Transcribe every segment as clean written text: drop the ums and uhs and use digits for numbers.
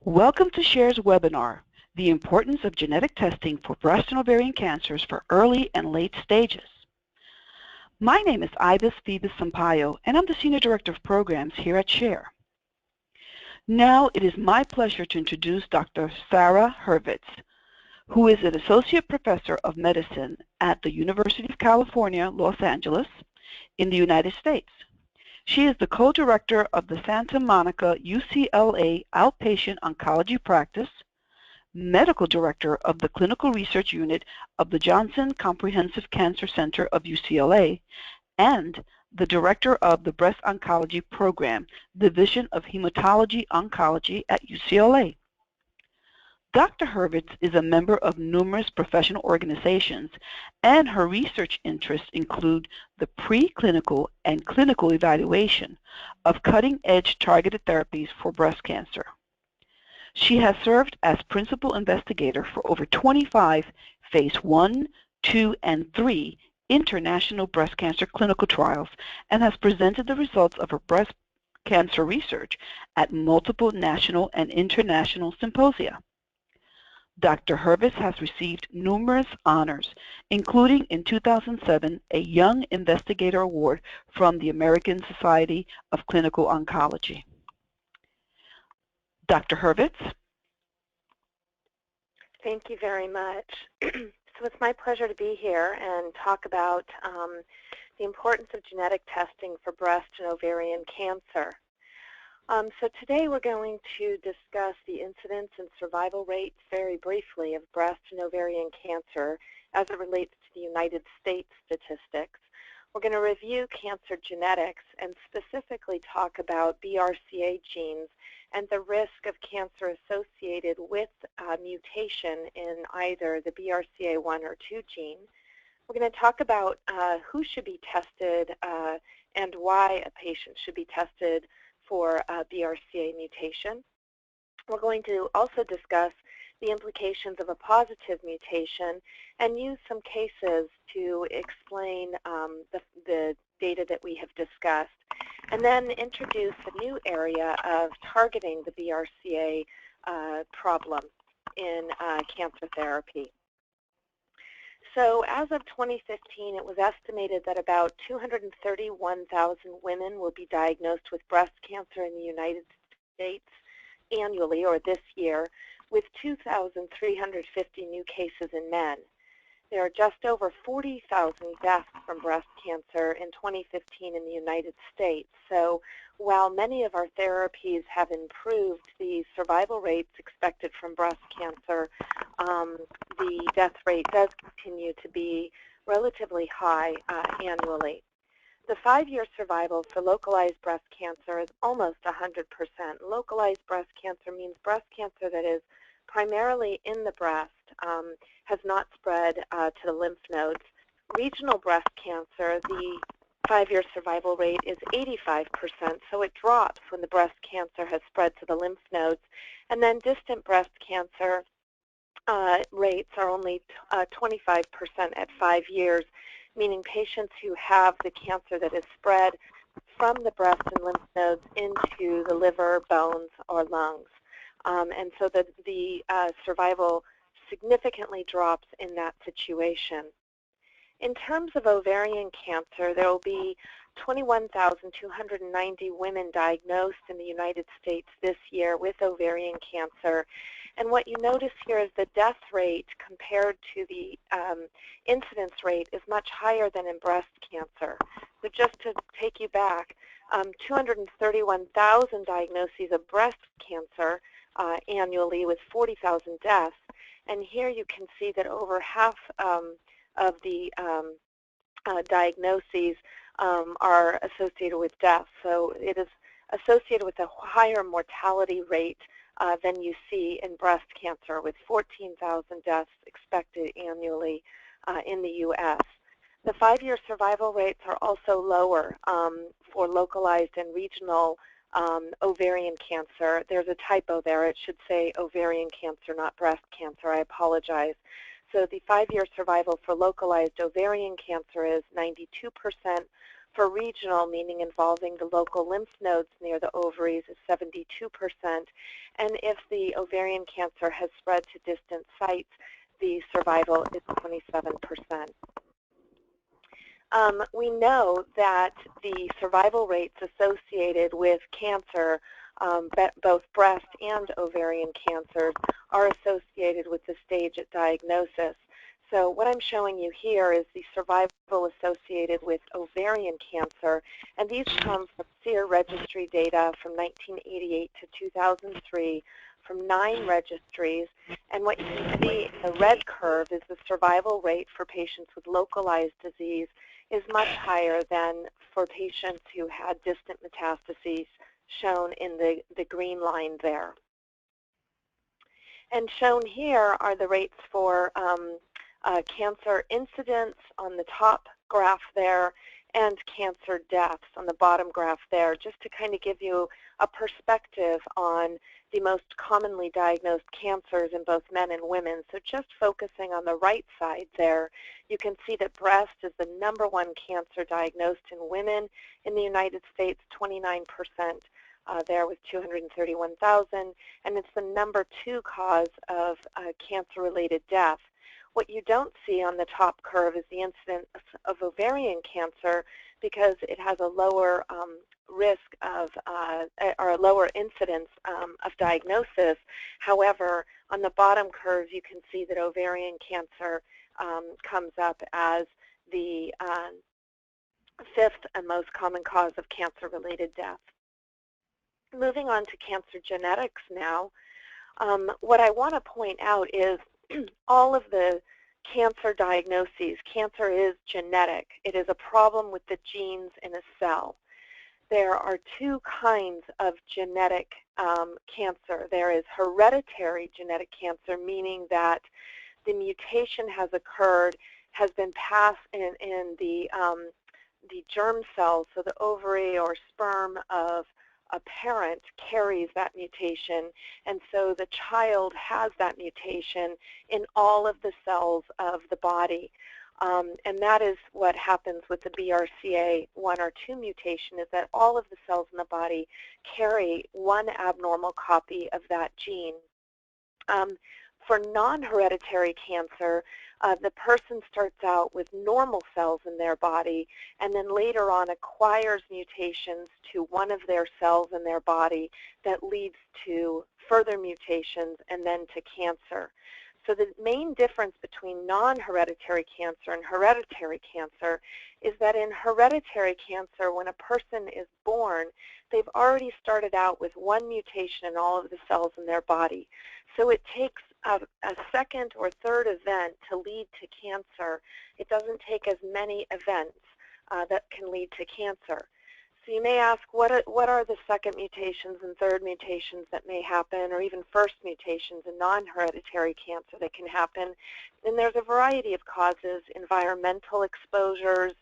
Welcome to SHARE's webinar, The Importance of Genetic Testing for Breast and Ovarian Cancers for Early and Late Stages. My name is Ibis Phoebus Sampaio, and I'm the Senior Director of Programs here at SHARE. Now it is my pleasure to introduce Dr. Sara Hurvitz, who is an Associate Professor of Medicine at the University of California, Los Angeles, in the United States. She is the co-director of the Santa Monica UCLA Outpatient Oncology Practice, medical director of the Clinical Research Unit of the Johnson Comprehensive Cancer Center of UCLA, and the director of the Breast Oncology Program, Division of Hematology Oncology at UCLA. Dr. Hurvitz is a member of numerous professional organizations, and her research interests include the preclinical and clinical evaluation of cutting-edge targeted therapies for breast cancer. She has served as principal investigator for over 25 Phase 1, 2, and 3 international breast cancer clinical trials and has presented the results of her breast cancer research at multiple national and international symposia. Dr. Hurvitz has received numerous honors, including in 2007 a Young Investigator Award from the American Society of Clinical Oncology. Dr. Hurvitz. Thank you very much. So it's my pleasure to be here and talk about the importance of genetic testing for breast and ovarian cancer. So today we're going to discuss the incidence and survival rates very briefly of breast and ovarian cancer as it relates to the United States statistics. We're going to review cancer genetics and specifically talk about BRCA genes and the risk of cancer associated with mutation in either the BRCA1 or 2 gene. We're going to talk about who should be tested and why a patient should be tested for BRCA mutation. We're going to also discuss the implications of a positive mutation and use some cases to explain the data that we have discussed, and then introduce a new area of targeting the BRCA problem in cancer therapy. So as of 2015, it was estimated that about 231,000 women will be diagnosed with breast cancer in the United States annually, or this year, with 2,350 new cases in men. There are just over 40,000 deaths from breast cancer in 2015 in the United States. So while many of our therapies have improved the survival rates expected from breast cancer, the death rate does continue to be relatively high annually. The 5-year survival for localized breast cancer is almost 100%. Localized breast cancer means breast cancer that is primarily in the breast, has not spread to the lymph nodes. Regional breast cancer, the 5-year survival rate is 85%, so it drops when the breast cancer has spread to the lymph nodes. And then distant breast cancer rates are only 25% at 5 years, meaning patients who have the cancer that is spread from the breast and lymph nodes into the liver, bones, or lungs. And so the survival significantly drops in that situation. In terms of ovarian cancer, there will be 21,290 women diagnosed in the United States this year with ovarian cancer. And what you notice here is the death rate compared to the incidence rate is much higher than in breast cancer. So just to take you back, 231,000 diagnoses of breast cancer annually with 40,000 deaths. And here you can see that over half of the diagnoses are associated with death. So it is associated with a higher mortality rate than you see in breast cancer, with 14,000 deaths expected annually in the U.S. The 5-year survival rates are also lower for localized and regional ovarian cancer. There's a typo there. It should say ovarian cancer, not breast cancer. I apologize. So the 5-year survival for localized ovarian cancer is 92%. For regional, meaning involving the local lymph nodes near the ovaries, is 72%. And if the ovarian cancer has spread to distant sites, the survival is 27%. We know that the survival rates associated with cancer, both breast and ovarian cancers, are associated with the stage at diagnosis. So what I'm showing you here is the survival associated with ovarian cancer, and these come from SEER registry data from 1988 to 2003 from 9 registries. And what you can see in the red curve is the survival rate for patients with localized disease is much higher than for patients who had distant metastases, shown in the green line there. And shown here are the rates for cancer incidence on the top graph there, and cancer deaths on the bottom graph there, just to kind of give you a perspective on the most commonly diagnosed cancers in both men and women. So just focusing on the right side there, you can see that breast is the #1 cancer diagnosed in women in the United States, 29%. There with 231,000, and it's the #2 cause of cancer-related death. What you don't see on the top curve is the incidence of ovarian cancer, because it has a lower risk of, or a lower incidence of diagnosis. However, on the bottom curves, you can see that ovarian cancer comes up as the 5th and most common cause of cancer-related death. Moving on to cancer genetics now, what I want to point out is all of the cancer diagnoses. Cancer is genetic. It is a problem with the genes in a cell. There are 2 kinds of genetic cancer. There is hereditary genetic cancer, meaning that the mutation has occurred, has been passed in the germ cells, so the ovary or sperm of a parent carries that mutation, and so the child has that mutation in all of the cells of the body. And that is what happens with the BRCA 1 or 2 mutation, is that all of the cells in the body carry one abnormal copy of that gene. For non-hereditary cancer, the person starts out with normal cells in their body and then later on acquires mutations to one of their cells in their body that leads to further mutations and then to cancer. So the main difference between non-hereditary cancer and hereditary cancer is that in hereditary cancer, when a person is born, they've already started out with one mutation in all of the cells in their body. So it takes a second or third event to lead to cancer. It doesn't take as many events that can lead to cancer. So you may ask, what are the second mutations and third mutations that may happen, or even first mutations in non-hereditary cancer that can happen? And there's a variety of causes: environmental exposures,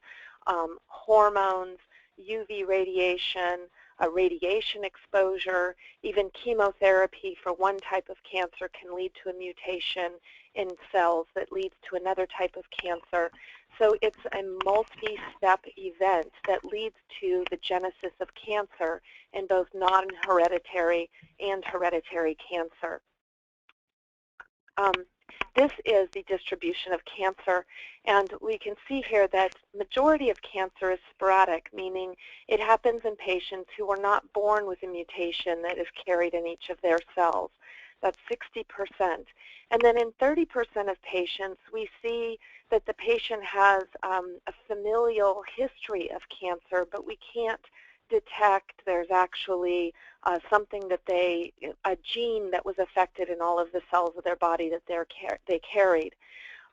hormones, UV radiation, radiation exposure, even chemotherapy for one type of cancer can lead to a mutation in cells that leads to another type of cancer. So it's a multi-step event that leads to the genesis of cancer in both non-hereditary and hereditary cancer. This is the distribution of cancer, and we can see here that majority of cancer is sporadic, meaning it happens in patients who are not born with a mutation that is carried in each of their cells. That's 60%. And then in 30% of patients, we see that the patient has a familial history of cancer, but we can't detect there's actually something that a gene that was affected in all of the cells of their body that they carried.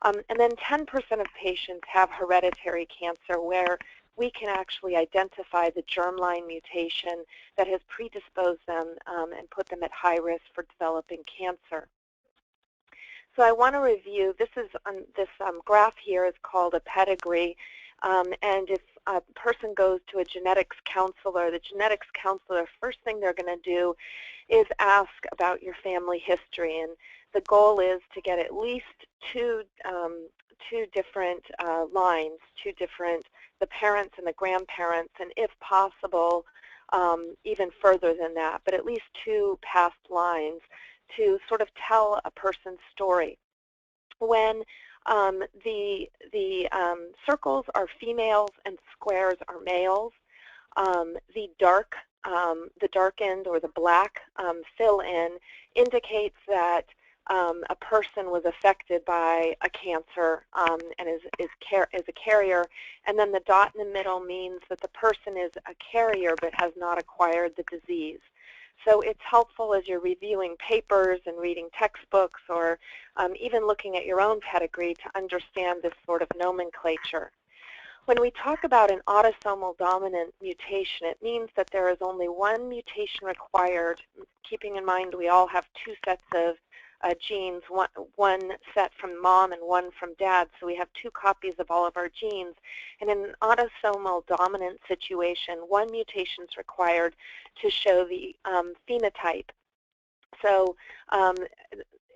And then 10% of patients have hereditary cancer, where we can actually identify the germline mutation that has predisposed them and put them at high risk for developing cancer. So I want to review, this graph here is called a pedigree, and if a person goes to a genetics counselor, the genetics counselor, first thing they're going to do is ask about your family history, and the goal is to get at least two different lines, 2 different the parents and the grandparents, and if possible, even further than that, but at least 2 past lines to sort of tell a person's story. When the circles are females and squares are males, the darkened or the black fill-in indicates that a person was affected by a cancer and is a carrier, and then the dot in the middle means that the person is a carrier but has not acquired the disease. So it's helpful as you're reviewing papers and reading textbooks or even looking at your own pedigree to understand this sort of nomenclature. When we talk about an autosomal dominant mutation, it means that there is only one mutation required, keeping in mind we all have 2 sets of genes, one set from mom and one from dad, so we have 2 copies of all of our genes. And in an autosomal dominant situation, 1 mutation is required to show the phenotype. So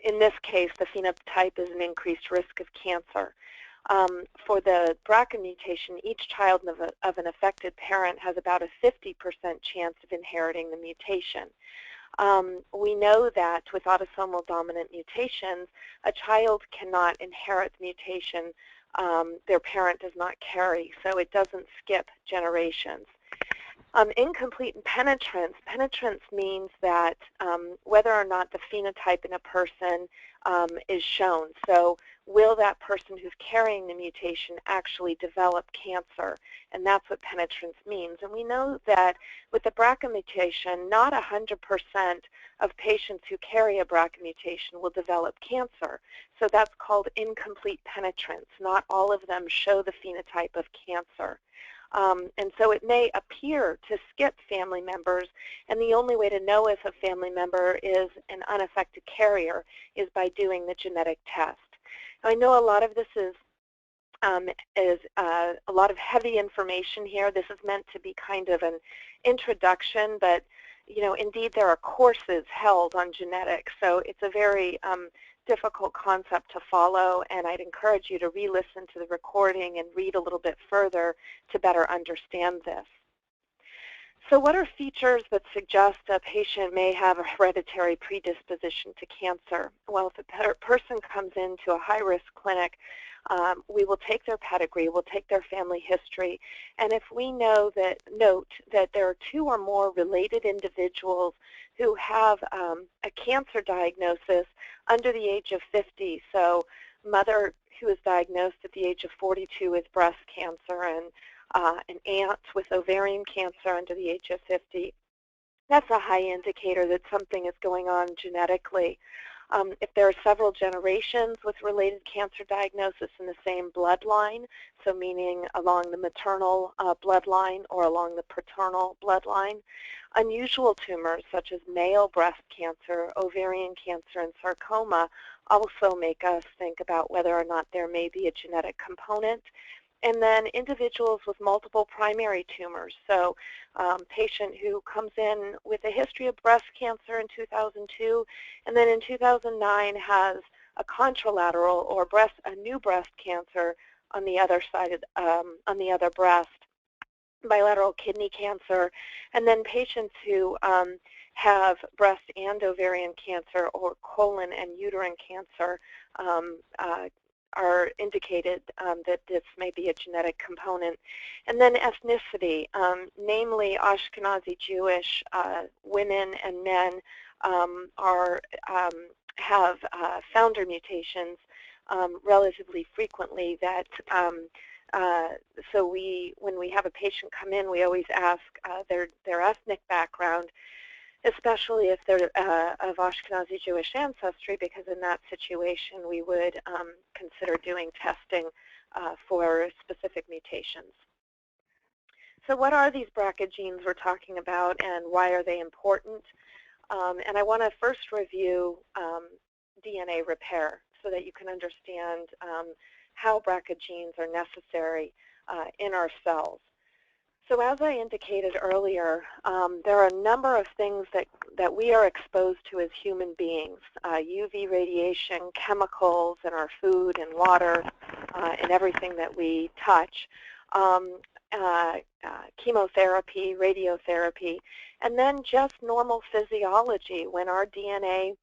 in this case, the phenotype is an increased risk of cancer. For the BRCA mutation, each child of an affected parent has about a 50% chance of inheriting the mutation. We know that with autosomal dominant mutations, a child cannot inherit the mutation their parent does not carry, so it doesn't skip generations. Incomplete penetrance. Penetrance means that whether or not the phenotype in a person is shown. So will that person who's carrying the mutation actually develop cancer? And that's what penetrance means. And we know that with the BRCA mutation, not 100% of patients who carry a BRCA mutation will develop cancer. So that's called incomplete penetrance. Not all of them show the phenotype of cancer. And so it may appear to skip family members, and the only way to know if a family member is an unaffected carrier is by doing the genetic test. Now, I know a lot of this is a lot of heavy information here. This is meant to be kind of an introduction, but you know, indeed there are courses held on genetics, so it's a very difficult concept to follow, and I'd encourage you to re-listen to the recording and read a little bit further to better understand this. So what are features that suggest a patient may have a hereditary predisposition to cancer? Well, if a person comes into a high-risk clinic, we will take their pedigree, we'll take their family history, and if we note that there are 2 or more related individuals who have a cancer diagnosis under the age of 50, so mother who is diagnosed at the age of 42 with breast cancer and an aunt with ovarian cancer under the age of 50, that's a high indicator that something is going on genetically. If there are several generations with related cancer diagnosis in the same bloodline, so meaning along the maternal bloodline or along the paternal bloodline, unusual tumors such as male breast cancer, ovarian cancer, and sarcoma also make us think about whether or not there may be a genetic component. And then individuals with multiple primary tumors, so patient who comes in with a history of breast cancer in 2002 and then in 2009 has a contralateral or a new breast cancer on the other side of, on the other breast, bilateral kidney cancer, and then patients who have breast and ovarian cancer or colon and uterine cancer are indicated that this may be a genetic component. And then ethnicity, namely Ashkenazi Jewish women and men have founder mutations relatively frequently. That so when we have a patient come in, we always ask their ethnic background, especially if they're of Ashkenazi Jewish ancestry, because in that situation we would consider doing testing for specific mutations. So what are these BRCA genes we're talking about, and why are they important? And I want to first review DNA repair so that you can understand how BRCA genes are necessary in our cells. So as I indicated earlier, there are a number of things that we are exposed to as human beings, UV radiation, chemicals in our food and water, and everything that we touch. chemotherapy, radiotherapy, and then just normal physiology when our DNA,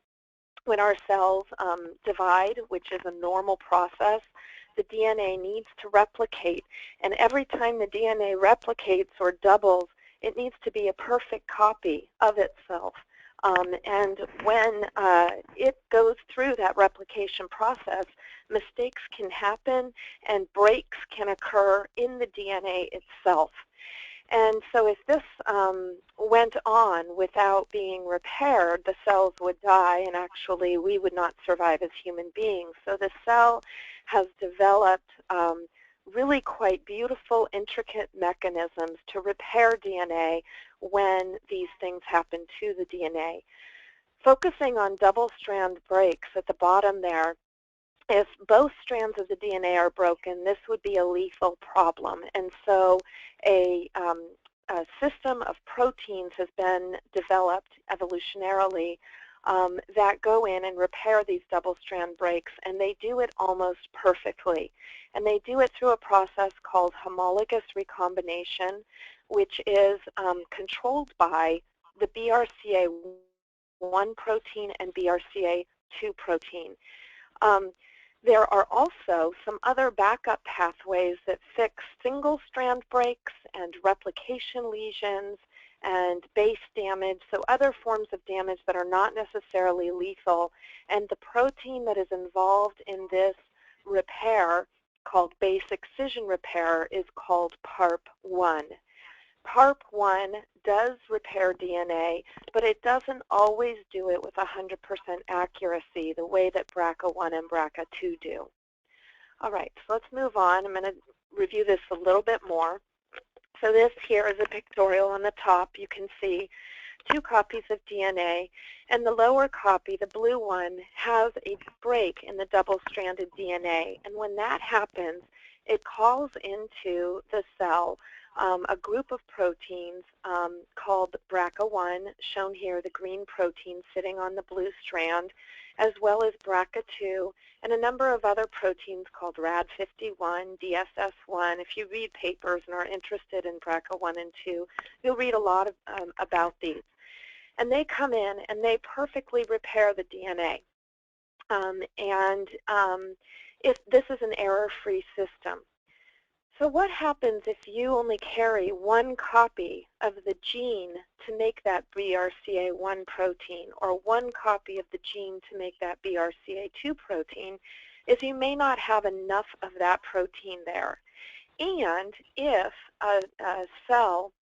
when our cells divide, which is a normal process. The DNA needs to replicate, and every time the DNA replicates or doubles, it needs to be a perfect copy of itself. And when it goes through that replication process, mistakes can happen and breaks can occur in the DNA itself. And so if this went on without being repaired, the cells would die, and actually we would not survive as human beings. So the cell has developed really quite beautiful, intricate mechanisms to repair DNA when these things happen to the DNA. Focusing on double-strand breaks at the bottom there, if both strands of the DNA are broken, this would be a lethal problem. And so a system of proteins has been developed evolutionarily that go in and repair these double-strand breaks, and they do it almost perfectly. And they do it through a process called homologous recombination, which is controlled by the BRCA1 protein and BRCA2 protein. There are also some other backup pathways that fix single-strand breaks and replication lesions and base damage, so other forms of damage that are not necessarily lethal. And the protein that is involved in this repair, called base excision repair, is called PARP1. PARP1 does repair DNA, but it doesn't always do it with 100% accuracy the way that BRCA1 and BRCA2 do. All right, so let's move on. I'm going to review this a little bit more. So this here is a pictorial on the top. You can see 2 copies of DNA, and the lower copy, the blue one, has a break in the double-stranded DNA. And when that happens, it calls into the cell a group of proteins called BRCA1, shown here, the green protein sitting on the blue strand, as well as BRCA2, and a number of other proteins called RAD51, DSS1. If you read papers and are interested in BRCA1 and 2, you'll read a lot about these. And they come in and they perfectly repair the DNA. If this is an error-free system. So what happens if you only carry 1 copy of the gene to make that BRCA1 protein, or 1 copy of the gene to make that BRCA2 protein, is you may not have enough of that protein there. And if a cell,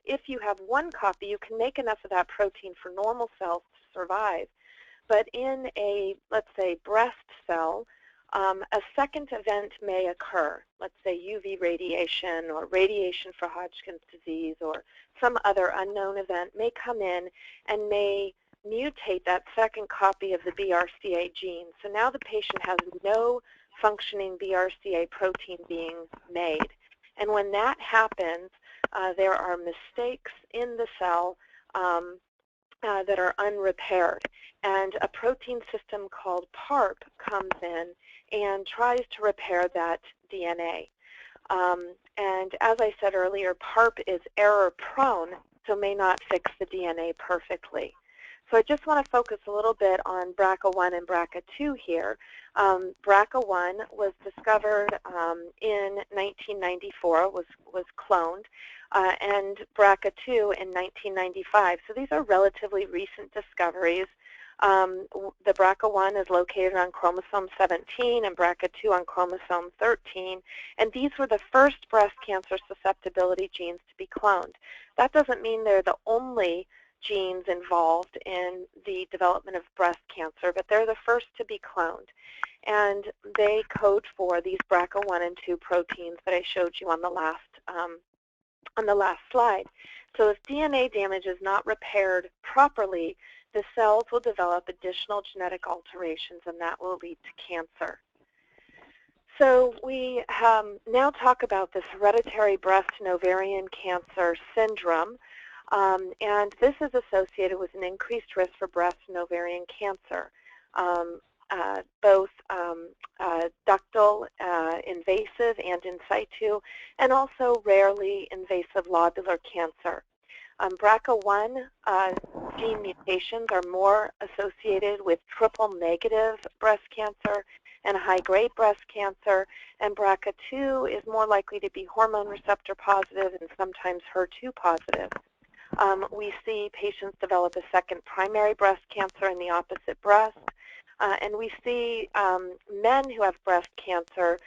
if you have 1 copy, you can make enough of that protein for normal cells to survive. But in a, let's say, breast cell, a second event may occur, let's say UV radiation or radiation for Hodgkin's disease or some other unknown event may come in and may mutate that second copy of the BRCA gene. So now the patient has no functioning BRCA protein being made. And when that happens, there are mistakes in the cell that are unrepaired. And a protein system called PARP comes in and tries to repair that DNA. And as I said earlier, PARP is error-prone, so may not fix the DNA perfectly. So I just want to focus a little bit on BRCA1 and BRCA2 here. BRCA1 was discovered in 1994, was cloned, and BRCA2 in 1995. So these are relatively recent discoveries. The BRCA1 is located on chromosome 17 and BRCA2 on chromosome 13, and these were the first breast cancer susceptibility genes to be cloned. That doesn't mean they're the only genes involved in the development of breast cancer, but they're the first to be cloned. And they code for these BRCA1 and 2 proteins that I showed you on the last slide. So if DNA damage is not repaired properly, the cells will develop additional genetic alterations, and that will lead to cancer. So we now talk about this hereditary breast and ovarian cancer syndrome, and this is associated with an increased risk for breast and ovarian cancer. both ductal, invasive, and in situ, and also rarely invasive lobular cancer. BRCA1 gene mutations are more associated with triple-negative breast cancer and high-grade breast cancer, and BRCA2 is more likely to be hormone receptor positive and sometimes HER2 positive. We see patients develop a second primary breast cancer in the opposite breast, and we see men who have breast cancer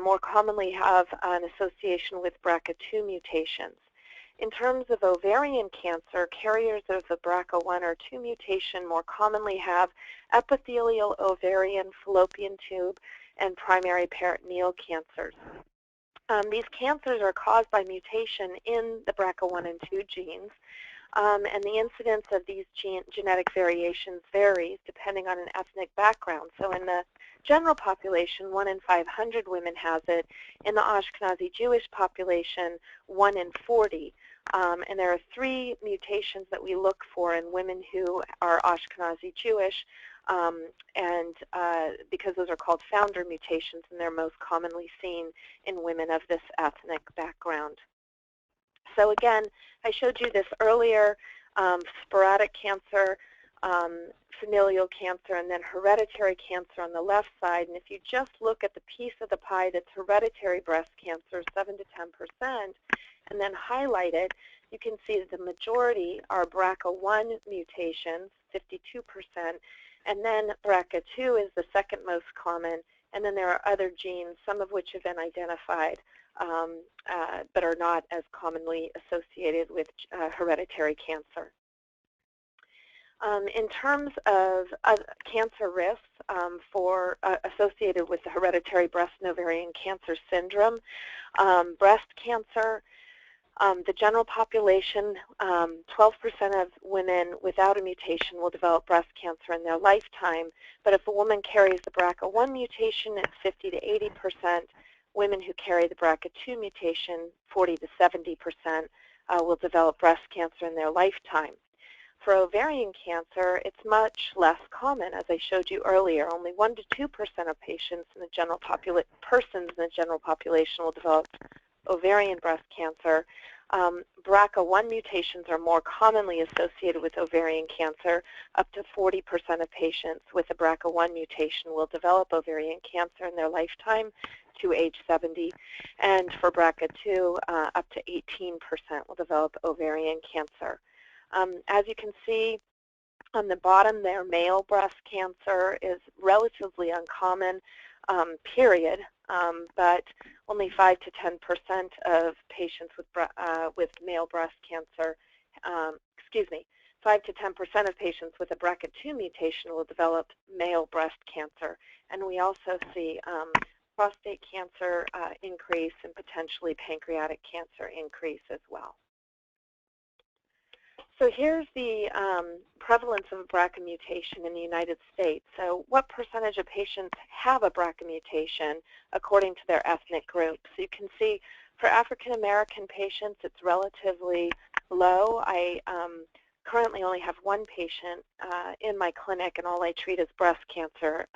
more commonly have an association with BRCA2 mutations. In terms of ovarian cancer, carriers of the BRCA1 or 2 mutation more commonly have epithelial ovarian, fallopian tube, and primary peritoneal cancers. These cancers are caused by mutation in the BRCA1 and 2 genes, and the incidence of these genetic variations varies depending on an ethnic background. So in the general population, 1 in 500 women has it. In the Ashkenazi Jewish population, 1 in 40. And there are 3 mutations that we look for in women who are Ashkenazi Jewish, because those are called founder mutations, and they're most commonly seen in women of this ethnic background. So again, I showed you this earlier, sporadic cancer, familial cancer, and then hereditary cancer on the left side. And if you just look at the piece of the pie that's hereditary breast cancer, 7 to 10%, and then highlight it, you can see that the majority are BRCA1 mutations, 52%, and then BRCA2 is the second most common, and then there are other genes, some of which have been identified, but are not as commonly associated with hereditary cancer. In terms of cancer risks associated with the hereditary breast and ovarian cancer syndrome, breast cancer, the general population, 12% of women without a mutation will develop breast cancer in their lifetime, but if a woman carries the BRCA1 mutation, it's 50 to 80%. Women who carry the BRCA2 mutation, 40 to 70%, will develop breast cancer in their lifetime. For ovarian cancer, it's much less common, as I showed you earlier. Only 1 to 2% of persons in the general population will develop ovarian breast cancer. BRCA1 mutations are more commonly associated with ovarian cancer. Up to 40% of patients with a BRCA1 mutation will develop ovarian cancer in their lifetime to age 70. And for BRCA2, up to 18% will develop ovarian cancer. As you can see on the bottom there, male breast cancer is relatively uncommon, period, but only 5 to 10% of patients with male breast cancer, 5 to 10% of patients with a BRCA2 mutation will develop male breast cancer. And we also see prostate cancer increase and potentially pancreatic cancer increase as well. So here's the prevalence of a BRCA mutation in the United States. So what percentage of patients have a BRCA mutation according to their ethnic group? So you can see for African American patients, it's relatively low. I currently only have 1 patient in my clinic, and all I treat is breast cancer,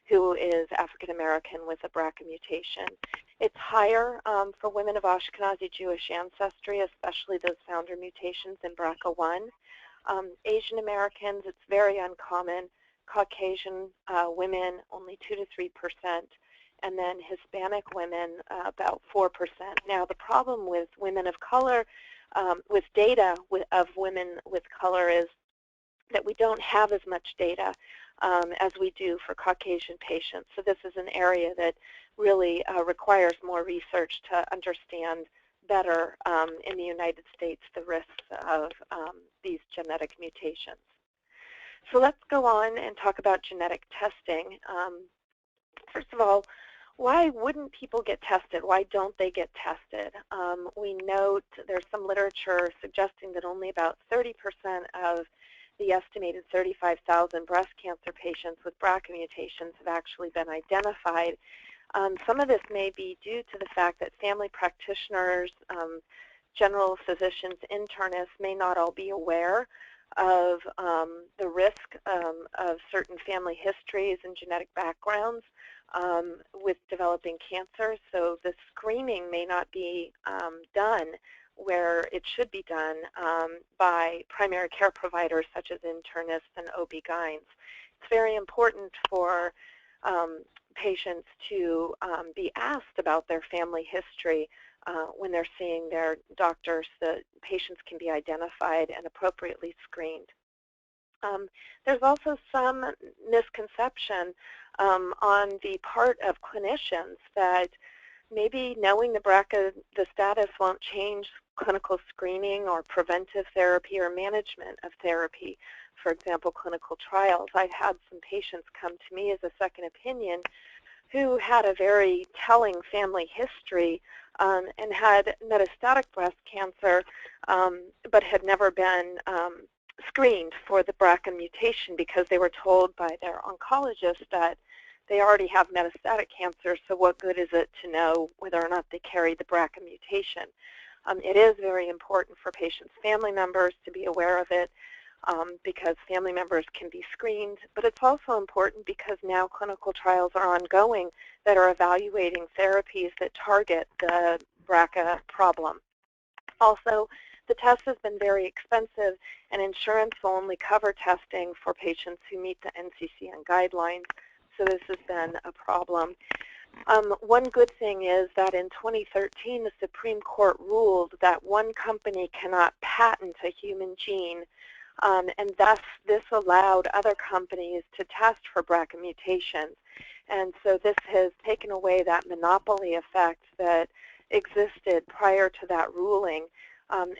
who is African American with a BRCA mutation. It's higher for women of Ashkenazi Jewish ancestry, especially those founder mutations in BRCA1. Asian Americans, it's very uncommon. Caucasian women, only 2 to 3%. And then Hispanic women, about 4%. Now, the problem with women of color, with data of women with color, is that we don't have as much data as we do for Caucasian patients. So this is an area that really requires more research to understand better in the United States the risks of these genetic mutations. So let's go on and talk about genetic testing. First of all, why wouldn't people get tested? Why don't they get tested? We note there's some literature suggesting that only about 30% of the estimated 35,000 breast cancer patients with BRCA mutations have actually been identified. Some of this may be due to the fact that family practitioners, general physicians, internists may not all be aware of the risk of certain family histories and genetic backgrounds with developing cancer. So the screening may not be done where it should be done by primary care providers such as internists and OB-GYNs. It's very important for patients to be asked about their family history when they're seeing their doctors, so that patients can be identified and appropriately screened. There's also some misconception on the part of clinicians that maybe knowing the BRCA, the status won't change clinical screening or preventive therapy or management of therapy. For example, clinical trials. I've had some patients come to me as a second opinion who had a very telling family history and had metastatic breast cancer, but had never been screened for the BRCA mutation because they were told by their oncologist that they already have metastatic cancer, so what good is it to know whether or not they carry the BRCA mutation? It is very important for patients' family members to be aware of it because family members can be screened, but it's also important because now clinical trials are ongoing that are evaluating therapies that target the BRCA problem. Also, the test has been very expensive, and insurance will only cover testing for patients who meet the NCCN guidelines, so this has been a problem. One good thing is that in 2013, the Supreme Court ruled that one company cannot patent a human gene, and thus this allowed other companies to test for BRCA mutations. And so this has taken away that monopoly effect that existed prior to that ruling,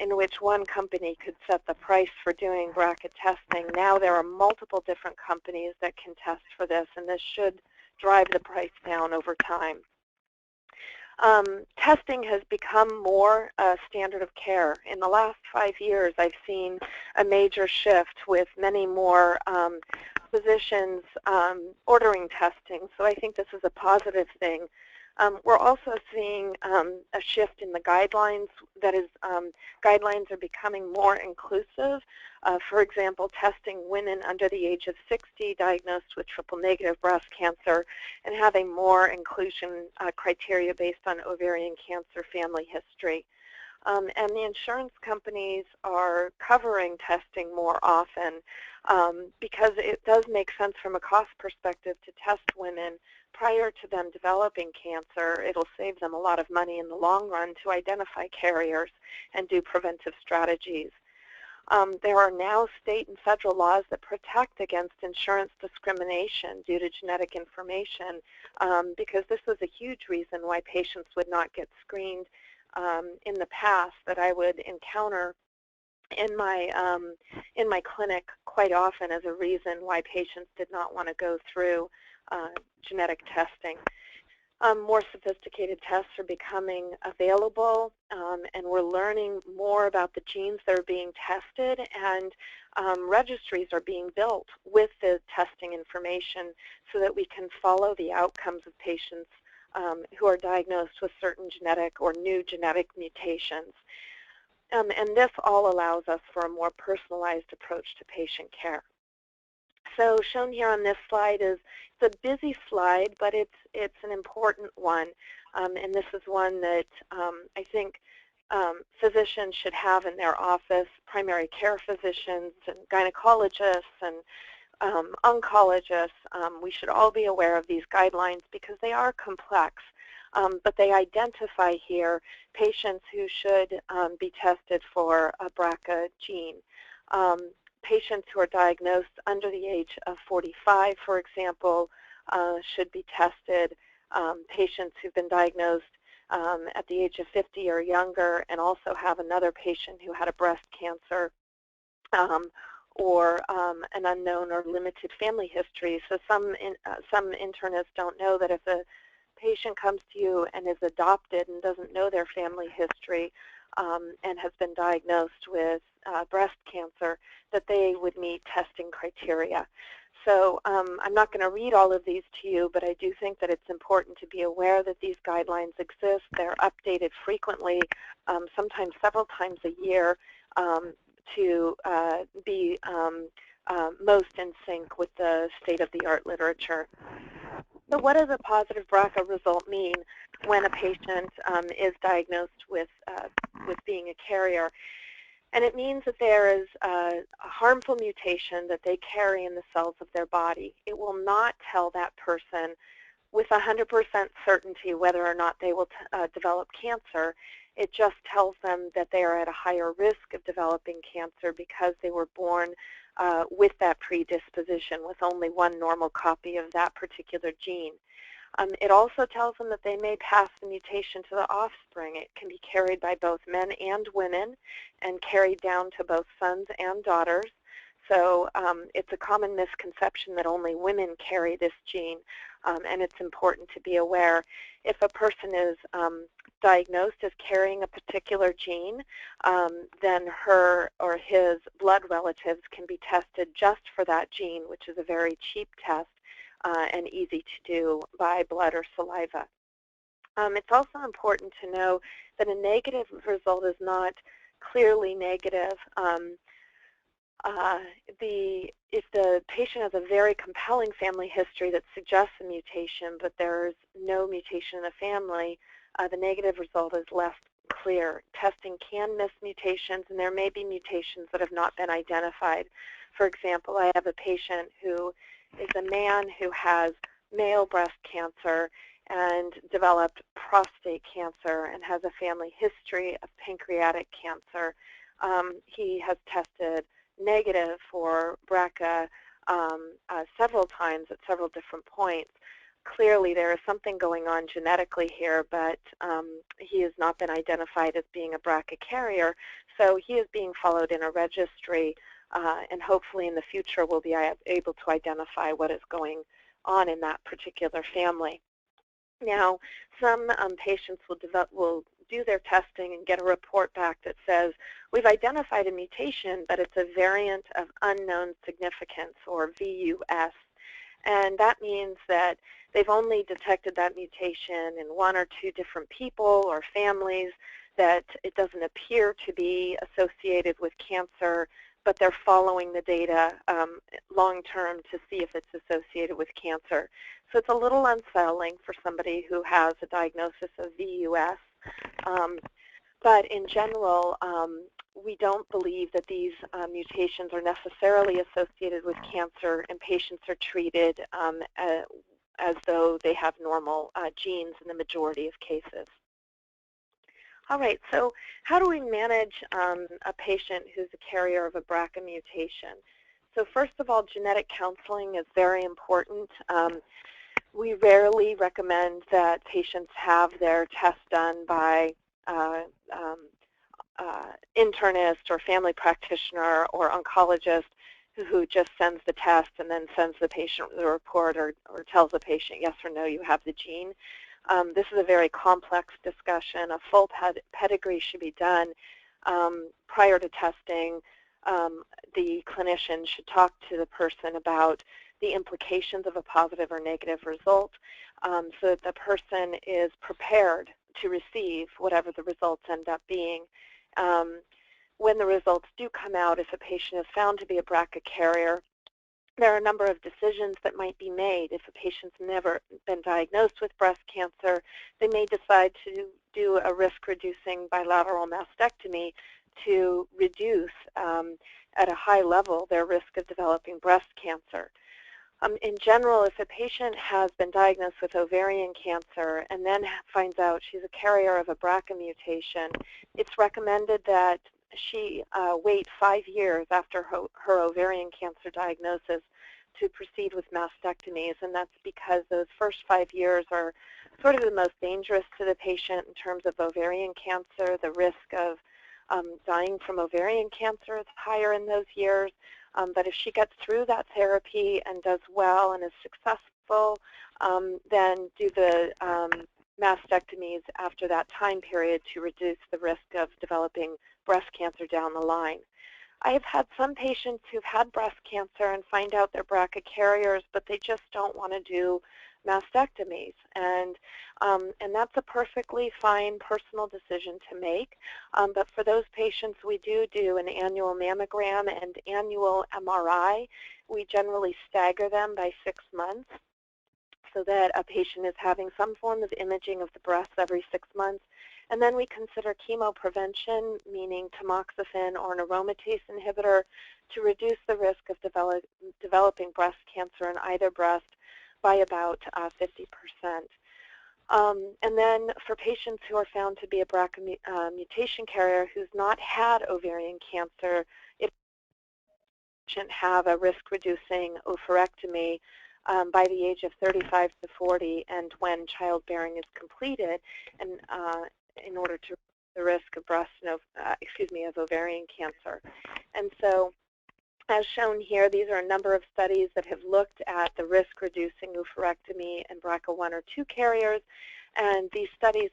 in which one company could set the price for doing BRCA testing. Now there are multiple different companies that can test for this, and this should drive the price down over time. Testing has become more a standard of care. In the last 5 years, I've seen a major shift with many more physicians ordering testing, so I think this is a positive thing. We're also seeing a shift in the guidelines. That is, guidelines are becoming more inclusive. For example, testing women under the age of 60 diagnosed with triple-negative breast cancer and having more inclusion criteria based on ovarian cancer family history. And the insurance companies are covering testing more often because it does make sense from a cost perspective to test women prior to them developing cancer. It'll save them a lot of money in the long run to identify carriers and do preventive strategies. There are now state and federal laws that protect against insurance discrimination due to genetic information because this was a huge reason why patients would not get screened in the past that I would encounter in my clinic quite often as a reason why patients did not want to go through genetic testing. More sophisticated tests are becoming available, and we're learning more about the genes that are being tested, and registries are being built with the testing information so that we can follow the outcomes of patients who are diagnosed with certain genetic or new genetic mutations. And this all allows us for a more personalized approach to patient care. So shown here on this slide is, it's a busy slide, but it's an important one. And this is one that I think physicians should have in their office, primary care physicians and gynecologists and oncologists. We should all be aware of these guidelines because they are complex, but they identify here patients who should be tested for a BRCA gene. Patients who are diagnosed under the age of 45, for example, should be tested. Patients who've been diagnosed at the age of 50 or younger and also have another patient who had a breast cancer or an unknown or limited family history. So some internists don't know that if a patient comes to you and is adopted and doesn't know their family history and has been diagnosed with breast cancer, that they would meet testing criteria. So I'm not going to read all of these to you, but I do think that it's important to be aware that these guidelines exist. They're updated frequently, sometimes several times a year, to be most in sync with the state-of-the-art literature. So what does a positive BRCA result mean when a patient is diagnosed with being a carrier? And it means that there is a harmful mutation that they carry in the cells of their body. It will not tell that person with 100% certainty whether or not they will develop cancer. It just tells them that they are at a higher risk of developing cancer because they were born with that predisposition, with only one normal copy of that particular gene. It also tells them that they may pass the mutation to the offspring. It can be carried by both men and women and carried down to both sons and daughters. So it's a common misconception that only women carry this gene, and it's important to be aware. If a person is diagnosed as carrying a particular gene, then her or his blood relatives can be tested just for that gene, which is a very cheap test and easy to do by blood or saliva. It's also important to know that a negative result is not clearly negative. If the patient has a very compelling family history that suggests a mutation, but there's no mutation in the family, the negative result is less clear. Testing can miss mutations, and there may be mutations that have not been identified. For example, I have a patient who is a man who has male breast cancer and developed prostate cancer and has a family history of pancreatic cancer. He has tested negative for BRCA several times at several different points. Clearly there is something going on genetically here, but he has not been identified as being a BRCA carrier, so he is being followed in a registry, and hopefully in the future we'll be able to identify what is going on in that particular family. Now, some patients will do their testing and get a report back that says, we've identified a mutation, but it's a variant of unknown significance, or VUS. And that means that they've only detected that mutation in 1 or 2 different people or families, that it doesn't appear to be associated with cancer, but they're following the data long-term to see if it's associated with cancer. So it's a little unsettling for somebody who has a diagnosis of VUS. But in general, we don't believe that these mutations are necessarily associated with cancer, and patients are treated as though they have normal genes in the majority of cases. All right, so how do we manage a patient who's a carrier of a BRCA mutation? So first of all, genetic counseling is very important. We rarely recommend that patients have their tests done by internist or family practitioner or oncologist who just sends the test and then sends the patient the report or tells the patient yes or no, you have the gene. This is a very complex discussion. A full pedigree should be done prior to testing. The clinician should talk to the person about the implications of a positive or negative result so that the person is prepared to receive whatever the results end up being. When the results do come out, if a patient is found to be a BRCA carrier, there are a number of decisions that might be made. If a patient's never been diagnosed with breast cancer, they may decide to do a risk-reducing bilateral mastectomy to reduce at a high level their risk of developing breast cancer. In general, if a patient has been diagnosed with ovarian cancer and then finds out she's a carrier of a BRCA mutation, it's recommended that she wait 5 years after her ovarian cancer diagnosis to proceed with mastectomies, and that's because those first 5 years are sort of the most dangerous to the patient in terms of ovarian cancer. The risk of dying from ovarian cancer is higher in those years. But if she gets through that therapy and does well and is successful, then do the mastectomies after that time period to reduce the risk of developing breast cancer down the line. I have had some patients who've had breast cancer and find out they're BRCA carriers, but they just don't want to do mastectomies, and that's a perfectly fine personal decision to make. But for those patients, we do an annual mammogram and annual MRI. We generally stagger them by 6 months so that a patient is having some form of imaging of the breast every 6 months. And then we consider chemo prevention, meaning tamoxifen or an aromatase inhibitor, to reduce the risk of developing breast cancer in either breast by about 50%. And then for patients who are found to be a BRCA mutation carrier who's not had ovarian cancer, if the patient have a risk-reducing oophorectomy by the age of 35 to 40 and when childbearing is completed, and in order to reduce the risk of of ovarian cancer. And so, as shown here, these are a number of studies that have looked at the risk-reducing oophorectomy in BRCA1 or 2 carriers, and these studies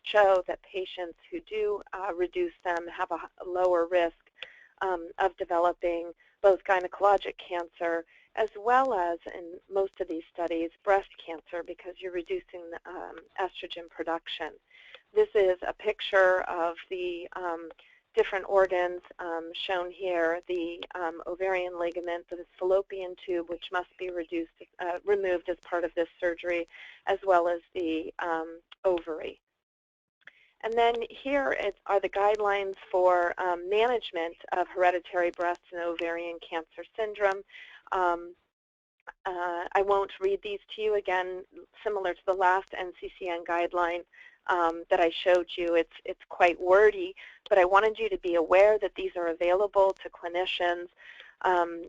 show that patients who do reduce them have a lower risk of developing both gynecologic cancer as well as, in most of these studies, breast cancer, because you're reducing estrogen production. This is a picture of the different organs shown here, the ovarian ligament, the fallopian tube, which must be removed as part of this surgery, as well as the ovary. And then here are the guidelines for management of hereditary breast and ovarian cancer syndrome. I won't read these to you again, similar to the last NCCN guideline that I showed you. It's quite wordy, but I wanted you to be aware that these are available to clinicians,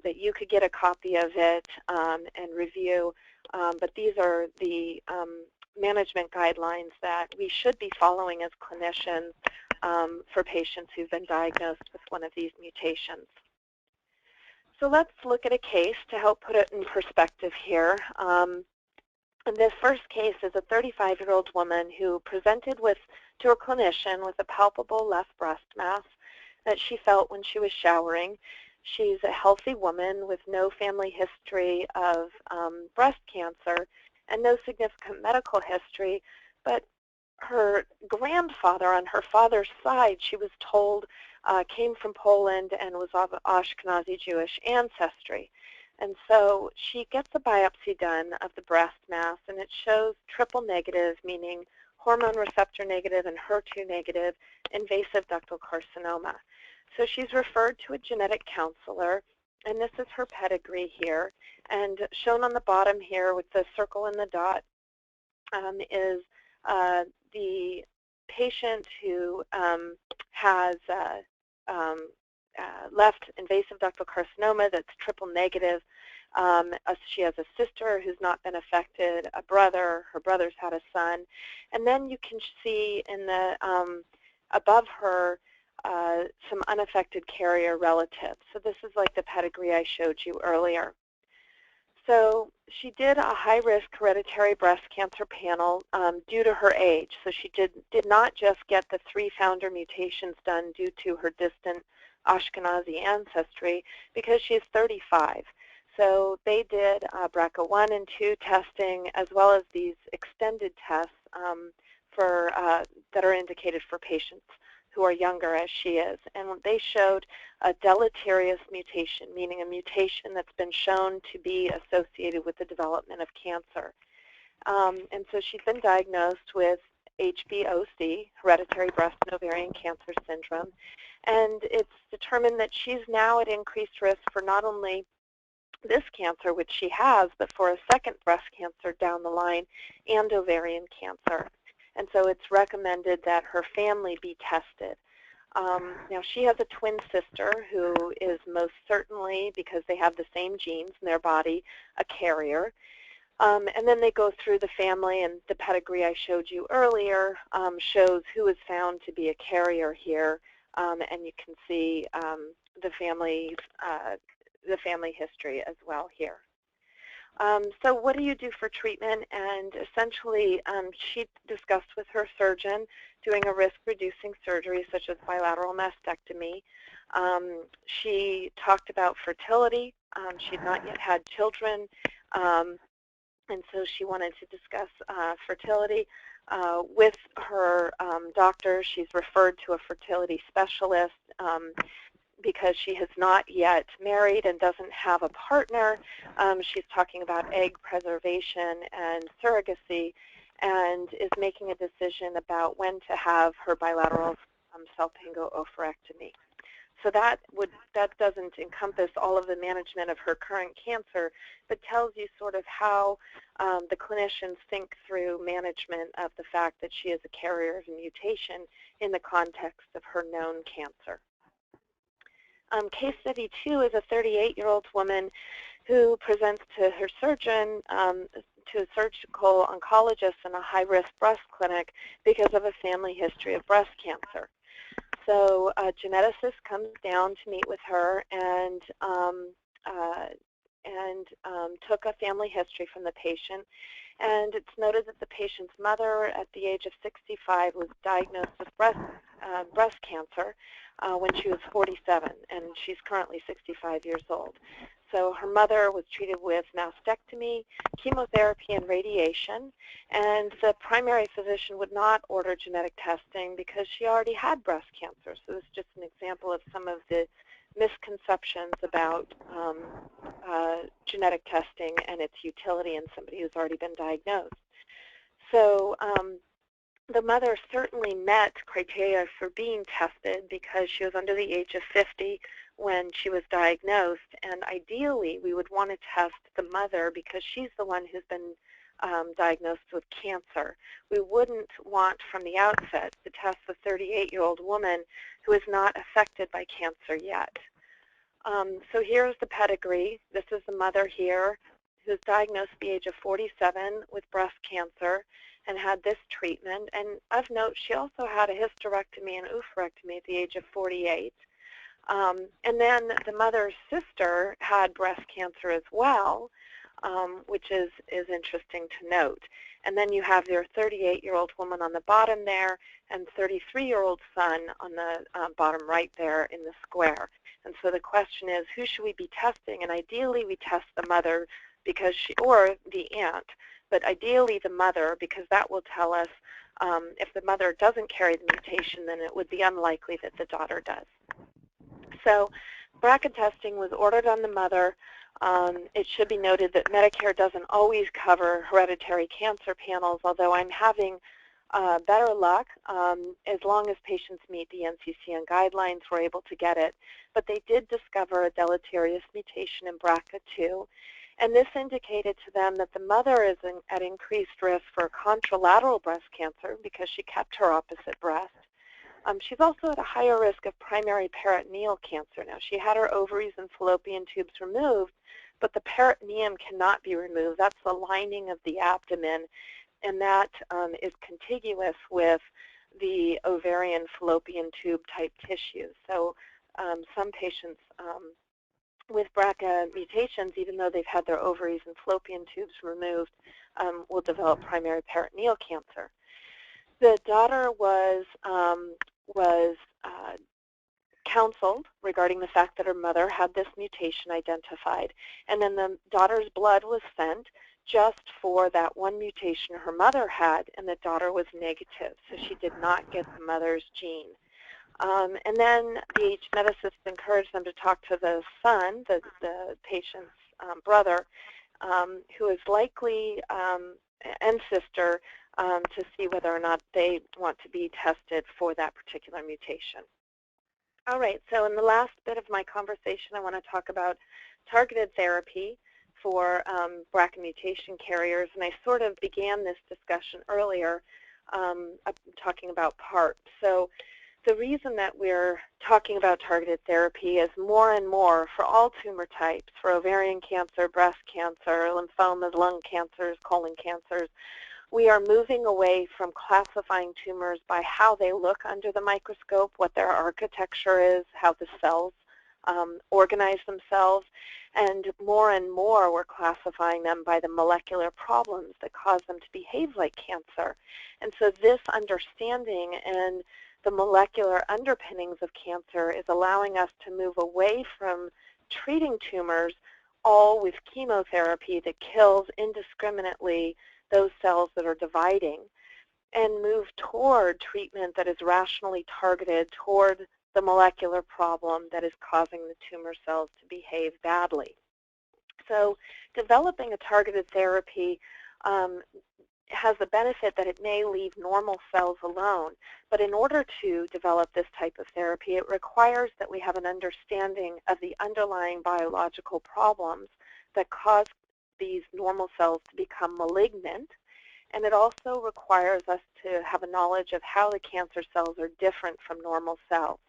that you could get a copy of it and review. But these are the management guidelines that we should be following as clinicians for patients who've been diagnosed with one of these mutations. So let's look at a case to help put it in perspective here. And this first case is a 35-year-old woman who presented to her clinician with a palpable left breast mass that she felt when she was showering. She's a healthy woman with no family history of breast cancer and no significant medical history, but her grandfather on her father's side, she was told, came from Poland and was of Ashkenazi Jewish ancestry. And so she gets a biopsy done of the breast mass, and it shows triple negative, meaning hormone receptor negative and HER2 negative, invasive ductal carcinoma. So she's referred to a genetic counselor, and this is her pedigree here. And shown on the bottom here with the circle and the dot is the patient who has left invasive ductal carcinoma that's triple negative. She has a sister who's not been affected, a brother, her brother's had a son. And then you can see in the above her some unaffected carrier relatives. So this is like the pedigree I showed you earlier. So she did a high-risk hereditary breast cancer panel due to her age. So she did not just get the 3 founder mutations done due to her distant Ashkenazi ancestry, because she's 35. So they did BRCA1 and 2 testing, as well as these extended tests that are indicated for patients who are younger, as she is. And they showed a deleterious mutation, meaning a mutation that's been shown to be associated with the development of cancer. And so she's been diagnosed with HBOC, hereditary breast and ovarian cancer syndrome. And it's determined that she's now at increased risk for not only this cancer, which she has, but for a second breast cancer down the line and ovarian cancer. And so it's recommended that her family be tested. Now, she has a twin sister who is most certainly, because they have the same genes in their body, a carrier. And then they go through the family, and the pedigree I showed you earlier shows who is found to be a carrier here. And you can see the family history as well here. So what do you do for treatment? And essentially, she discussed with her surgeon doing a risk-reducing surgery such as bilateral mastectomy. She talked about fertility. She had not yet had children, and so she wanted to discuss fertility. With her doctor, she's referred to a fertility specialist because she has not yet married and doesn't have a partner. She's talking about egg preservation and surrogacy, and is making a decision about when to have her bilateral Salpingo-Oophorectomy. So that doesn't encompass all of the management of her current cancer, but tells you sort of how the clinicians think through management of the fact that she is a carrier of a mutation in the context of her known cancer. Case study 2 is a 38-year-old woman who presents to her surgeon, to a surgical oncologist in a high-risk breast clinic because of a family history of breast cancer. So a geneticist comes down to meet with her and took a family history from the patient. And it's noted that the patient's mother, at the age of 65, was diagnosed with breast cancer when she was 47, and she's currently 65 years old. So her mother was treated with mastectomy, chemotherapy, and radiation, and the primary physician would not order genetic testing because she already had breast cancer. So this is just an example of some of the misconceptions about genetic testing and its utility in somebody who's already been diagnosed. So the mother certainly met criteria for being tested because she was under the age of 50 when she was diagnosed, and ideally we would want to test the mother because she's the one who's been diagnosed with cancer. We wouldn't want from the outset to test the 38-year-old woman who is not affected by cancer yet. So here's the pedigree. This is the mother here who was diagnosed at the age of 47 with breast cancer and had this treatment. And of note, she also had a hysterectomy and oophorectomy at the age of 48. And then the mother's sister had breast cancer as well, which is interesting to note. And then you have your 38-year-old woman on the bottom there and 33-year-old son on the bottom right there in the square. And so the question is, who should we be testing? And ideally we test the mother because or the aunt, but ideally the mother, because that will tell us if the mother doesn't carry the mutation, then it would be unlikely that the daughter does. So BRCA testing was ordered on the mother. It should be noted that Medicare doesn't always cover hereditary cancer panels, although I'm having better luck. As long as patients meet the NCCN guidelines, we're able to get it. But they did discover a deleterious mutation in BRCA2, and this indicated to them that the mother is at increased risk for contralateral breast cancer because she kept her opposite breast. She's also at a higher risk of primary peritoneal cancer. Now, she had her ovaries and fallopian tubes removed, but the peritoneum cannot be removed. That's the lining of the abdomen, and that is contiguous with the ovarian fallopian tube type tissue. So some patients with BRCA mutations, even though they've had their ovaries and fallopian tubes removed, will develop primary peritoneal cancer. The daughter was counseled regarding the fact that her mother had this mutation identified, and then the daughter's blood was sent just for that one mutation her mother had, and the daughter was negative, so she did not get the mother's gene. And then the geneticist encouraged them to talk to the son, the patient's brother, who is likely, and sister, to see whether or not they want to be tested for that particular mutation. All right, so in the last bit of my conversation, I want to talk about targeted therapy for BRCA mutation carriers, and I sort of began this discussion earlier talking about PARP. So the reason that we're talking about targeted therapy is more and more for all tumor types, for ovarian cancer, breast cancer, lymphomas, lung cancers, colon cancers, we are moving away from classifying tumors by how they look under the microscope, what their architecture is, how the cells organize themselves, and more we're classifying them by the molecular problems that cause them to behave like cancer. And so this understanding and the molecular underpinnings of cancer is allowing us to move away from treating tumors all with chemotherapy that kills indiscriminately those cells that are dividing, and move toward treatment that is rationally targeted toward the molecular problem that is causing the tumor cells to behave badly. So developing a targeted therapy has the benefit that it may leave normal cells alone, but in order to develop this type of therapy, it requires that we have an understanding of the underlying biological problems that cause these normal cells to become malignant, and it also requires us to have a knowledge of how the cancer cells are different from normal cells.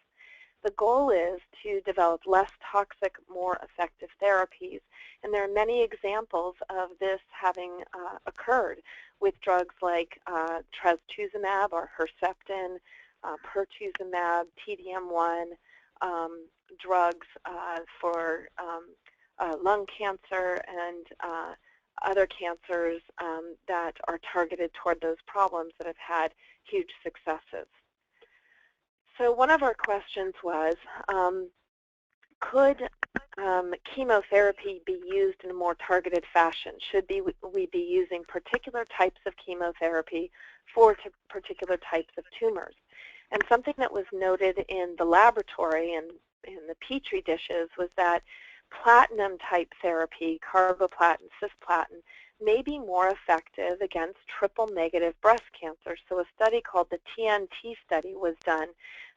The goal is to develop less toxic, more effective therapies, and there are many examples of this having occurred with drugs like trastuzumab or Herceptin, pertuzumab, TDM1, drugs for lung cancer and other cancers that are targeted toward those problems that have had huge successes. So one of our questions was, could chemotherapy be used in a more targeted fashion? Should we be using particular types of chemotherapy for particular types of tumors? And something that was noted in the laboratory and in the Petri dishes was that platinum-type therapy, carboplatin, cisplatin, may be more effective against triple-negative breast cancer. So a study called the TNT study was done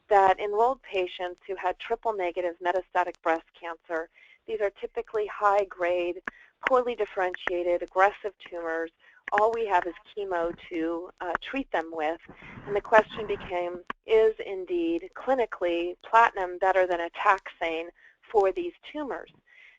that enrolled patients who had triple-negative metastatic breast cancer. These are typically high-grade, poorly differentiated, aggressive tumors. All we have is chemo to treat them with. And the question became, is indeed clinically platinum better than a taxane for these tumors?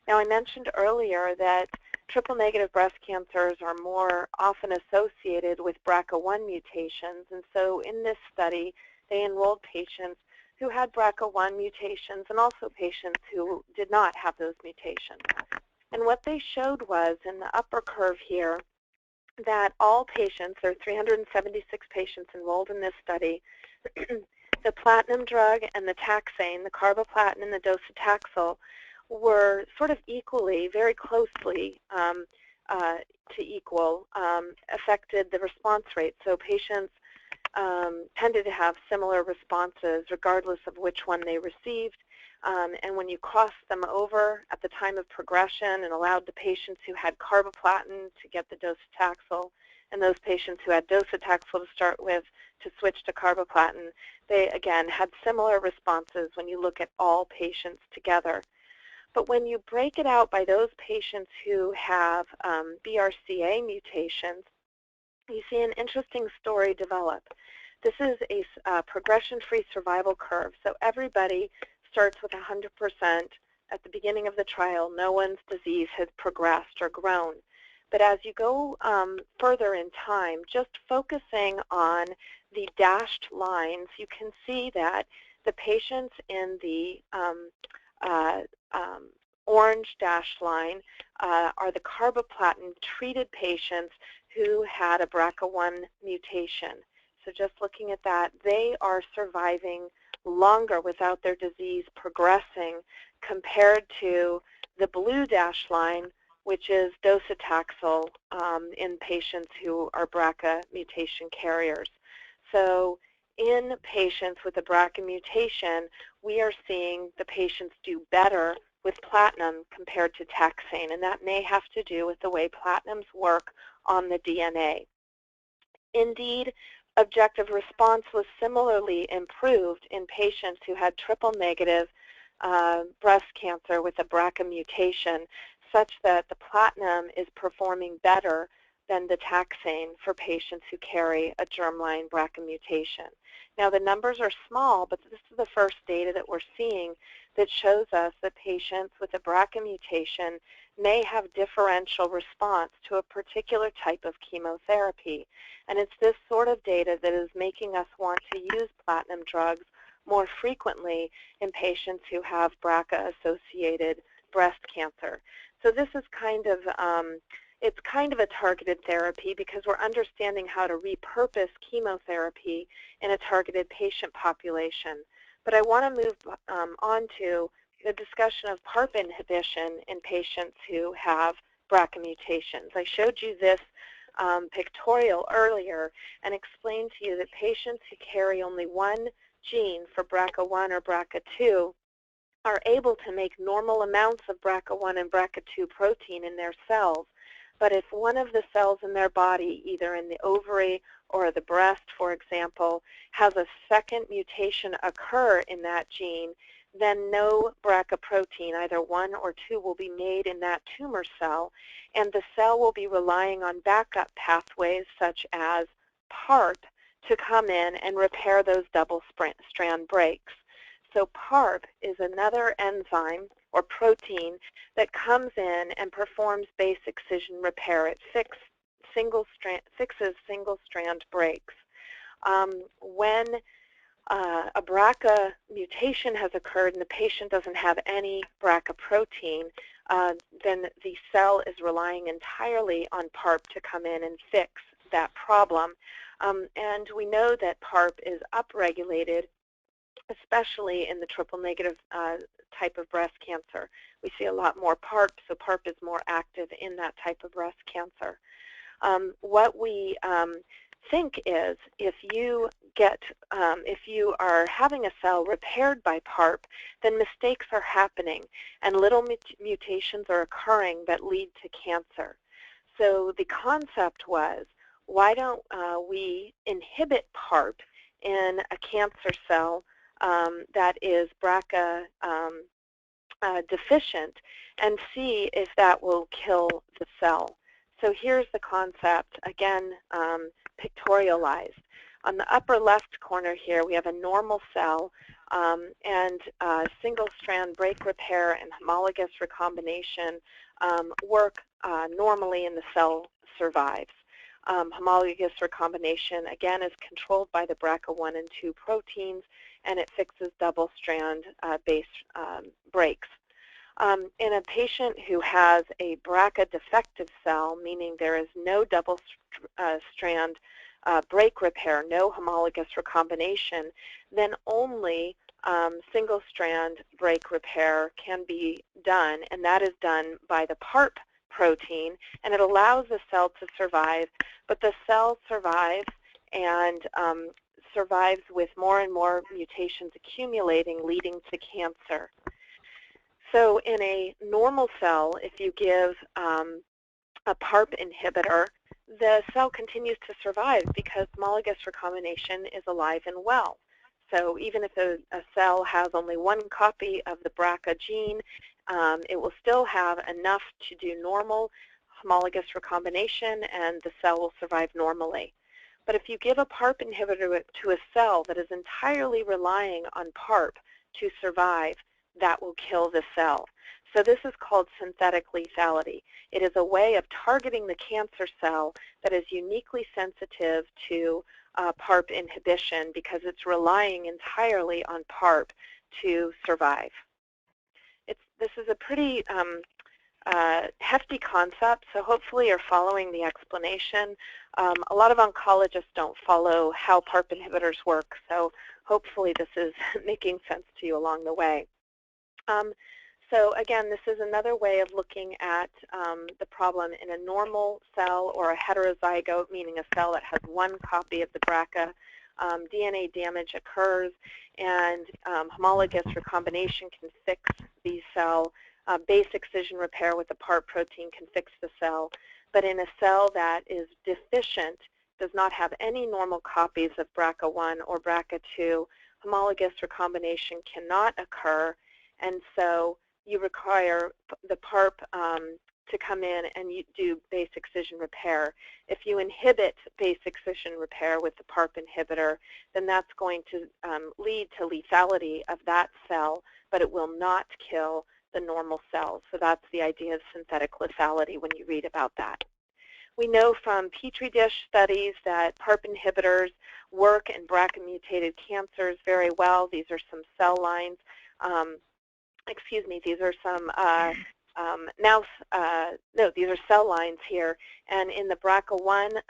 Now, I mentioned earlier that triple-negative breast cancers are more often associated with BRCA1 mutations, and so in this study, they enrolled patients who had BRCA1 mutations and also patients who did not have those mutations. And what they showed was, in the upper curve here, that all patients, there are 376 patients enrolled in this study, the platinum drug and the taxane, the carboplatin and the docetaxel, were sort of equally, very closely to equal, affected the response rate. So patients tended to have similar responses regardless of which one they received. And when you crossed them over at the time of progression and allowed the patients who had carboplatin to get the docetaxel and those patients who had docetaxel to start with to switch to carboplatin, they again had similar responses when you look at all patients together. But when you break it out by those patients who have BRCA mutations, you see an interesting story develop. This is a progression-free survival curve. So everybody starts with 100% at the beginning of the trial. No one's disease has progressed or grown. But as you go further in time, just focusing on the dashed lines, you can see that the patients in the orange dashed line are the carboplatin-treated patients who had a BRCA1 mutation. So just looking at that, they are surviving longer without their disease progressing compared to the blue dashed line, which is docetaxel in patients who are BRCA mutation carriers. So in patients with a BRCA mutation, we are seeing the patients do better with platinum compared to taxane, and that may have to do with the way platinums work on the DNA. Indeed, objective response was similarly improved in patients who had triple-negative breast cancer with a BRCA mutation, such that the platinum is performing better than the taxane for patients who carry a germline BRCA mutation. Now, the numbers are small, but this is the first data that we're seeing that shows us that patients with a BRCA mutation may have differential response to a particular type of chemotherapy. And it's this sort of data that is making us want to use platinum drugs more frequently in patients who have BRCA-associated breast cancer. So this is kind of it's kind of a targeted therapy because we're understanding how to repurpose chemotherapy in a targeted patient population. But I want to move on to the discussion of PARP inhibition in patients who have BRCA mutations. I showed you this pictorial earlier and explained to you that patients who carry only one gene for BRCA1 or BRCA2 are able to make normal amounts of BRCA1 and BRCA2 protein in their cells. But if one of the cells in their body, either in the ovary or the breast, for example, has a second mutation occur in that gene, then no BRCA protein, either 1 or 2, will be made in that tumor cell, and the cell will be relying on backup pathways such as PARP to come in and repair those double-strand breaks. So PARP is another enzyme or protein that comes in and performs base excision repair. It fixes single-strand breaks. When a BRCA mutation has occurred and the patient doesn't have any BRCA protein, then the cell is relying entirely on PARP to come in and fix that problem. And we know that PARP is upregulated, especially in the triple-negative type of breast cancer. We see a lot more PARP, so PARP is more active in that type of breast cancer. What we think is if you are having a cell repaired by PARP, then mistakes are happening and little mutations are occurring that lead to cancer. So the concept was, why don't we inhibit PARP in a cancer cell that is BRCA deficient and see if that will kill the cell. So here's the concept, again, pictorialized. On the upper left corner here, we have a normal cell, and single-strand break repair and homologous recombination work normally, and the cell survives. Homologous recombination, again, is controlled by the BRCA1 and 2 proteins, and it fixes double-strand base breaks. In a patient who has a BRCA defective cell, meaning there is no double-strand break repair, no homologous recombination, then only single-strand break repair can be done, and that is done by the PARP protein, and it allows the cell to survive, but the cell survives and survives with more and more mutations accumulating, leading to cancer. So in a normal cell, if you give a PARP inhibitor, the cell continues to survive because homologous recombination is alive and well. So even if a cell has only one copy of the BRCA gene, it will still have enough to do normal homologous recombination, and the cell will survive normally. But if you give a PARP inhibitor to a cell that is entirely relying on PARP to survive, that will kill the cell. So this is called synthetic lethality. It is a way of targeting the cancer cell that is uniquely sensitive to PARP inhibition because it's relying entirely on PARP to survive. This is a pretty hefty concept, so hopefully you're following the explanation. A lot of oncologists don't follow how PARP inhibitors work, so hopefully this is making sense to you along the way. So again, this is another way of looking at the problem in a normal cell or a heterozygote, meaning a cell that has one copy of the BRCA. DNA damage occurs, and homologous recombination can fix the cell. Base excision repair with the PARP protein can fix the cell. But in a cell that is deficient, does not have any normal copies of BRCA1 or BRCA2, homologous recombination cannot occur, and so you require the PARP to come in and you do base excision repair. If you inhibit base excision repair with the PARP inhibitor, then that's going to lead to lethality of that cell, but it will not kill the normal cells. So that's the idea of synthetic lethality when you read about that. We know from Petri dish studies that PARP inhibitors work in BRCA-mutated cancers very well. These are some cell lines. These are some no, these are cell lines here. And in the BRCA1,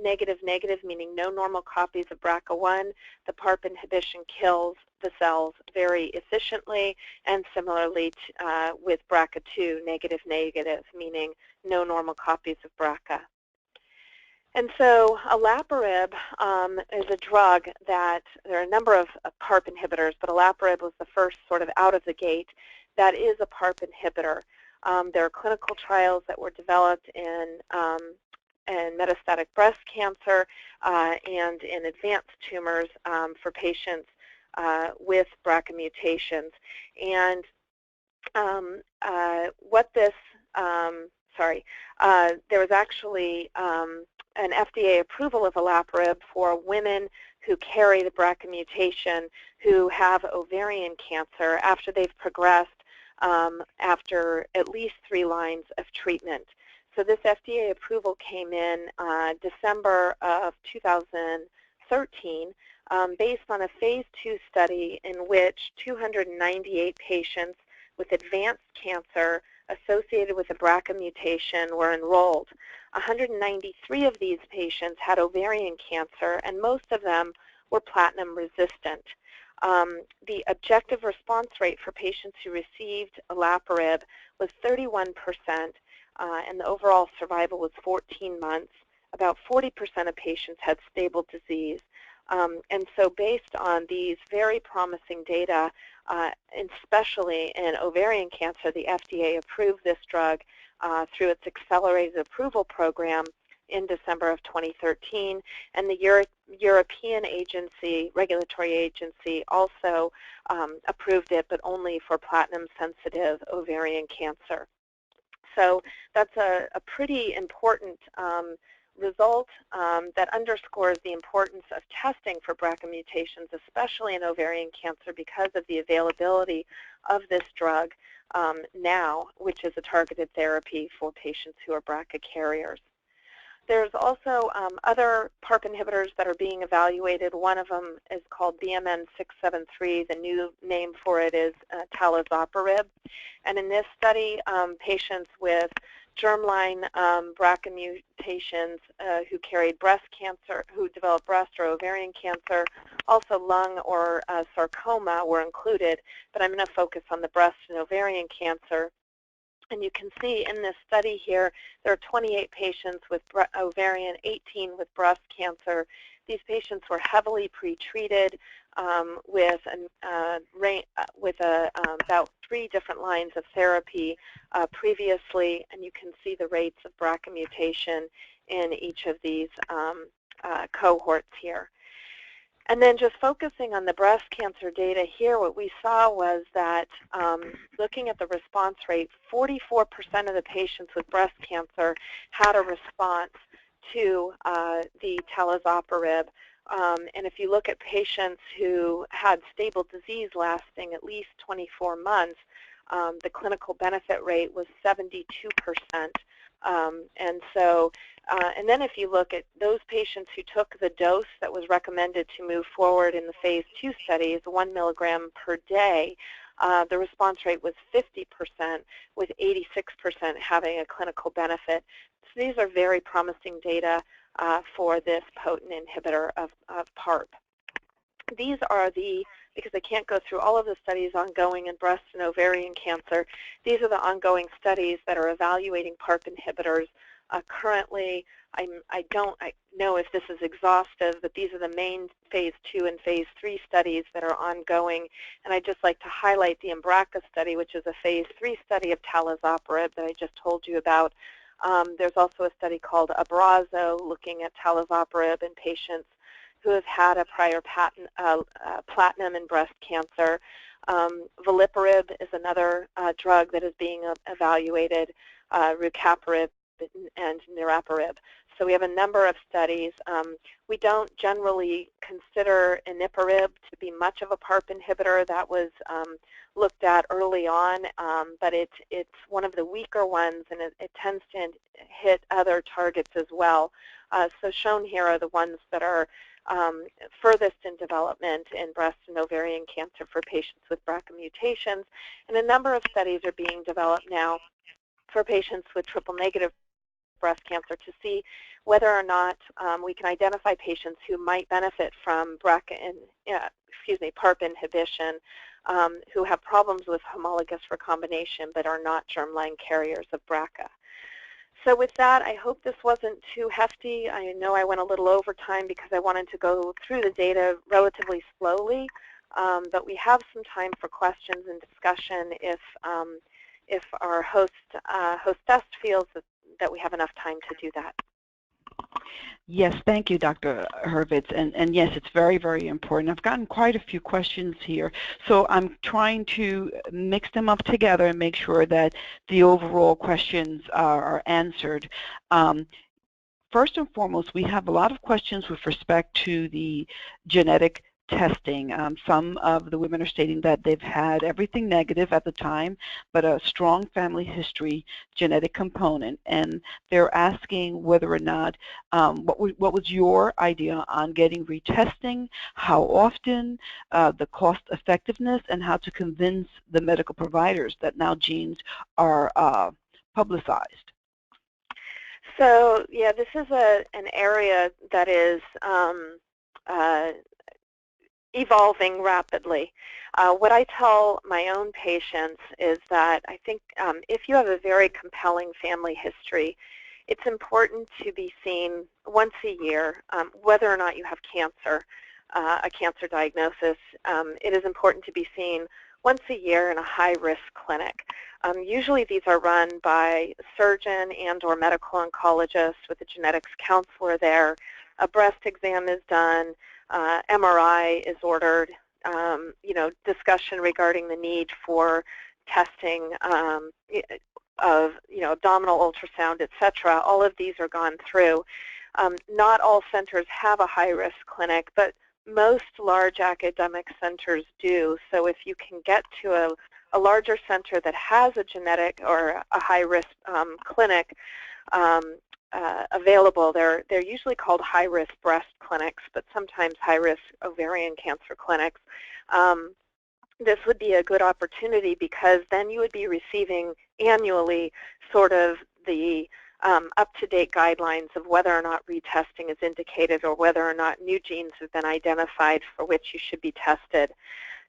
negative, meaning no normal copies of BRCA1, the PARP inhibition kills the cells very efficiently, and similarly with BRCA2, negative, meaning no normal copies of BRCA. And so olaparib is a drug that, there are a number of PARP inhibitors, but olaparib was the first sort of out of the gate that is a PARP inhibitor. There are clinical trials that were developed in metastatic breast cancer and in advanced tumors for patients with BRCA mutations. And there was actually an FDA approval of olaparib for women who carry the BRCA mutation who have ovarian cancer after they've progressed after at least 3 lines of treatment. So this FDA approval came in December of 2013 based on a phase 2 study in which 298 patients with advanced cancer associated with a BRCA mutation were enrolled. 193 of these patients had ovarian cancer, and most of them were platinum resistant. The objective response rate for patients who received olaparib was 31%, and the overall survival was 14 months. About 40% of patients had stable disease. And so based on these very promising data, especially in ovarian cancer, the FDA approved this drug through its accelerated approval program in December of 2013, and the European agency, regulatory agency, also approved it, but only for platinum-sensitive ovarian cancer. So that's a pretty important result that underscores the importance of testing for BRCA mutations, especially in ovarian cancer, because of the availability of this drug now, which is a targeted therapy for patients who are BRCA carriers. There's also other PARP inhibitors that are being evaluated. One of them is called BMN 673. The new name for it is talazoparib. And in this study, patients with germline BRCA mutations who carried breast cancer, who developed breast or ovarian cancer, also lung or sarcoma were included, but I'm going to focus on the breast and ovarian cancer. And you can see in this study here, there are 28 patients with ovarian, 18 with breast cancer. These patients were heavily pretreated with about 3 different lines of therapy previously, and you can see the rates of BRCA mutation in each of these cohorts here. And then just focusing on the breast cancer data here, what we saw was that looking at the response rate, 44% of the patients with breast cancer had a response to the talazoparib. And if you look at patients who had stable disease lasting at least 24 months, the clinical benefit rate was 72%. And then if you look at those patients who took the dose that was recommended to move forward in the phase 2 studies, 1 milligram per day, the response rate was 50%, with 86% having a clinical benefit. So these are very promising data for this potent inhibitor of PARP. These are because I can't go through all of the studies ongoing in breast and ovarian cancer, these are the ongoing studies that are evaluating PARP inhibitors. Currently, I don't know if this is exhaustive, but these are the main phase 2 and phase 3 studies that are ongoing. And I'd just like to highlight the In BRCA study, which is a phase 3 study of talazoparib that I just told you about. There's also a study called Abrazo looking at talazoparib in patients who have had a prior platinum and breast cancer. Veliparib is another drug that is being evaluated, rucaparib and niraparib. So we have a number of studies. We don't generally consider iniparib to be much of a PARP inhibitor. That was looked at early on, but it's one of the weaker ones, and it tends to hit other targets as well. So shown here are the ones that are furthest in development in breast and ovarian cancer for patients with BRCA mutations, and a number of studies are being developed now for patients with triple-negative breast cancer to see whether or not we can identify patients who might benefit from BRCA PARP inhibition, who have problems with homologous recombination but are not germline carriers of BRCA. So with that, I hope this wasn't too hefty. I know I went a little over time because I wanted to go through the data relatively slowly, but we have some time for questions and discussion if our hostess feels that we have enough time to do that. Yes, thank you, Dr. Hurvitz, and yes, it's very, very important. I've gotten quite a few questions here, so I'm trying to mix them up together and make sure that the overall questions are answered. First and foremost, we have a lot of questions with respect to the genetic testing. Some of the women are stating that they've had everything negative at the time, but a strong family history genetic component, and they're asking whether or not, what was your idea on getting retesting, how often, the cost effectiveness, and how to convince the medical providers that now genes are publicized. So yeah, this is an area that is evolving rapidly. What I tell my own patients is that I think if you have a very compelling family history, it's important to be seen once a year, whether or not you have cancer, a cancer diagnosis. It is important to be seen once a year in a high-risk clinic. Usually these are run by a surgeon and or medical oncologist with a genetics counselor there. A breast exam is done, MRI is ordered, discussion regarding the need for testing of abdominal ultrasound, etc. All of these are gone through. Not all centers have a high-risk clinic, but most large academic centers do. So if you can get to a larger center that has a genetic or a high-risk clinic available, they're usually called high-risk breast clinics, but sometimes high-risk ovarian cancer clinics. This would be a good opportunity because then you would be receiving annually sort of the up-to-date guidelines of whether or not retesting is indicated or whether or not new genes have been identified for which you should be tested.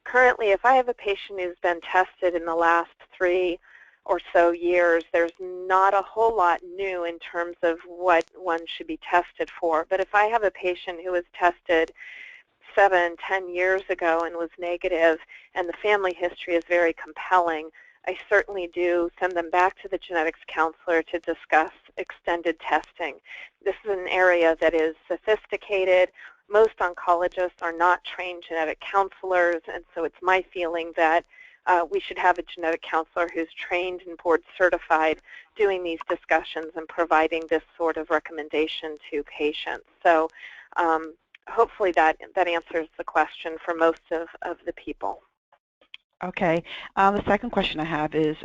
Currently, if I have a patient who's been tested in the last 3 or so years, there's not a whole lot new in terms of what one should be tested for. But if I have a patient who was tested 7, 10 years ago and was negative and the family history is very compelling, I certainly do send them back to the genetics counselor to discuss extended testing. This is an area that is sophisticated. Most oncologists are not trained genetic counselors, and so it's my feeling that we should have a genetic counselor who's trained and board certified doing these discussions and providing this sort of recommendation to patients. So hopefully that answers the question for most of the people. Okay. The second question I have is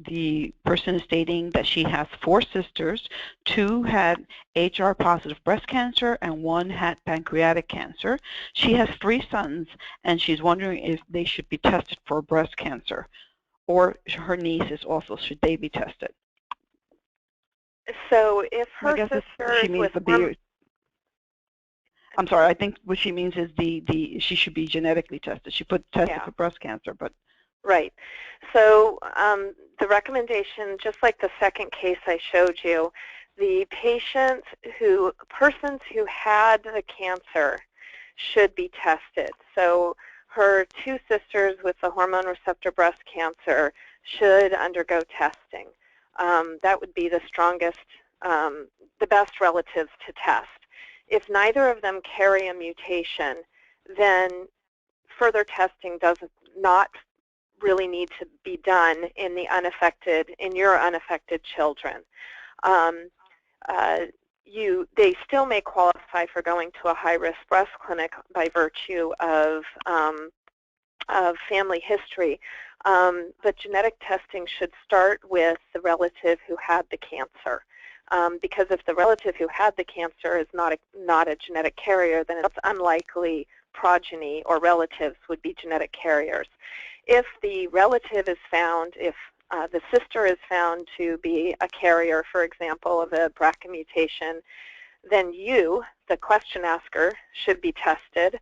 the person is stating that she has 4 sisters. 2 had HR-positive breast cancer and 1 had pancreatic cancer. She has 3 sons, and she's wondering if they should be tested for breast cancer, or her nieces also, should they be tested? So if her sisters with I'm sorry, I think what she means is she should be genetically tested. She put tested for breast cancer, but... Right. So the recommendation, just like the second case I showed you, the persons who had the cancer should be tested. So her 2 sisters with the hormone receptor breast cancer should undergo testing. That would be the strongest, the best relatives to test. If neither of them carry a mutation, then further testing does not really need to be done in your unaffected children. They still may qualify for going to a high-risk breast clinic by virtue of family history, but genetic testing should start with the relative who had the cancer. because if the relative who had the cancer is not a genetic carrier, then it's unlikely progeny or relatives would be genetic carriers. If the relative is found, if the sister is found to be a carrier, for example, of a BRCA mutation, then you, the question asker, should be tested.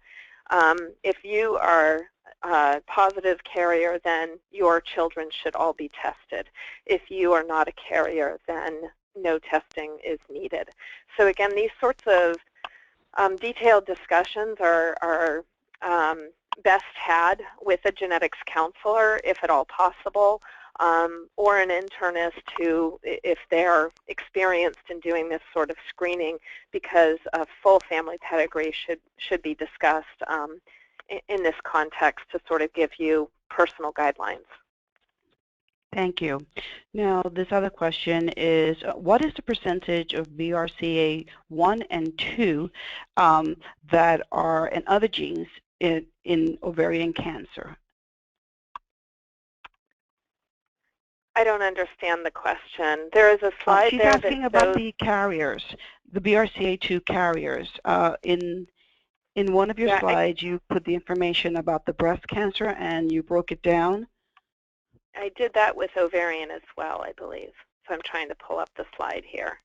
If you are a positive carrier, then your children should all be tested. If you are not a carrier, then no testing is needed. So again, these sorts of detailed discussions are best had with a genetics counselor, if at all possible, or an internist who, if they're experienced in doing this sort of screening, because a full family pedigree should be discussed in this context to sort of give you personal guidelines. Thank you. Now, this other question is, what is the percentage of BRCA 1 and 2 that are and other genes in ovarian cancer? I don't understand the question. There is a slide she's there asking that about shows the carriers, the BRCA2 carriers. In one of your slides, you put the information about the breast cancer, and you broke it down. I did that with ovarian as well, I believe. So I'm trying to pull up the slide here.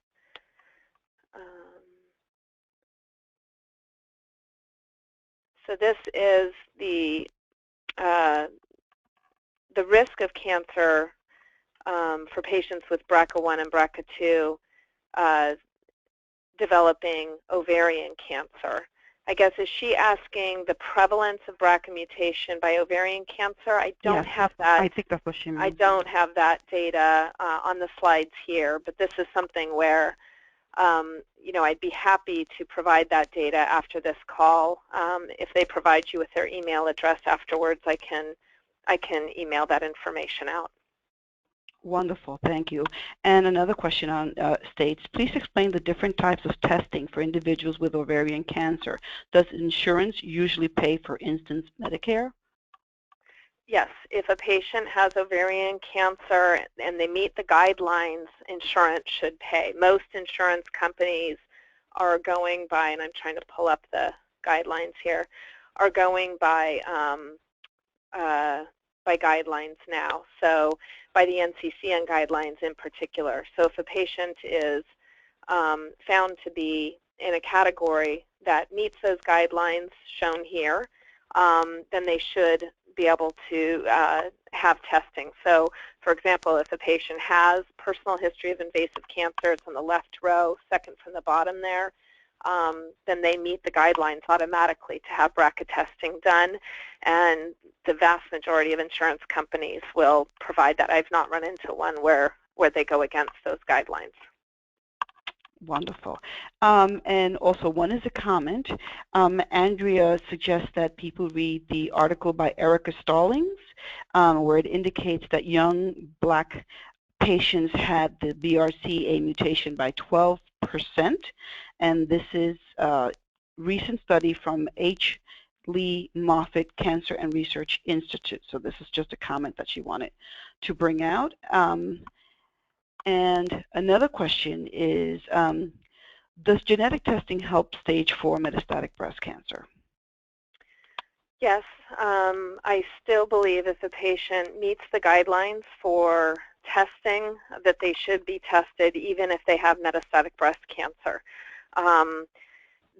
So this is the risk of cancer for patients with BRCA1 and BRCA2 developing ovarian cancer. I guess, is she asking the prevalence of BRCA mutation by ovarian cancer? I don't have that. I think that's what she means. I don't have that data on the slides here, but this is something where you know, I'd be happy to provide that data after this call. If they provide you with their email address afterwards, I can email that information out. Wonderful, thank you. And another question on states, please explain the different types of testing for individuals with ovarian cancer. Does insurance usually pay, for instance, Medicare? Yes, if a patient has ovarian cancer and they meet the guidelines, insurance should pay. Most insurance companies are going by, and I'm trying to pull up the guidelines here, are going by guidelines now, so by the NCCN guidelines in particular. So if a patient is found to be in a category that meets those guidelines shown here, then they should be able to have testing. So, for example, if a patient has personal history of invasive cancer, it's on the left row, second from the bottom there, then they meet the guidelines automatically to have BRCA testing done, and the vast majority of insurance companies will provide that. I've not run into one where they go against those guidelines. Wonderful. And also, one is a comment. Andrea suggests that people read the article by Erica Stallings, where it indicates that young black patients had the BRCA mutation by 12%, and this is a recent study from H. Lee Moffitt Cancer and Research Institute. So this is just a comment that she wanted to bring out. And another question is, does genetic testing help stage 4 metastatic breast cancer? Yes, I still believe if a patient meets the guidelines for testing, that they should be tested even if they have metastatic breast cancer.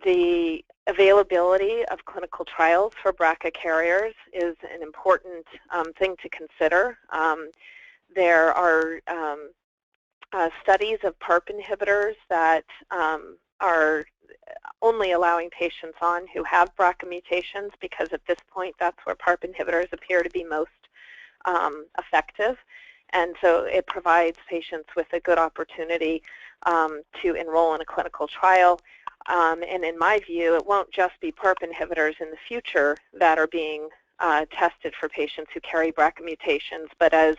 The availability of clinical trials for BRCA carriers is an important thing to consider. There are studies of PARP inhibitors that are only allowing patients on who have BRCA mutations, because at this point that's where PARP inhibitors appear to be most effective. And so it provides patients with a good opportunity to enroll in a clinical trial. And in my view, it won't just be PARP inhibitors in the future that are being tested for patients who carry BRCA mutations, but as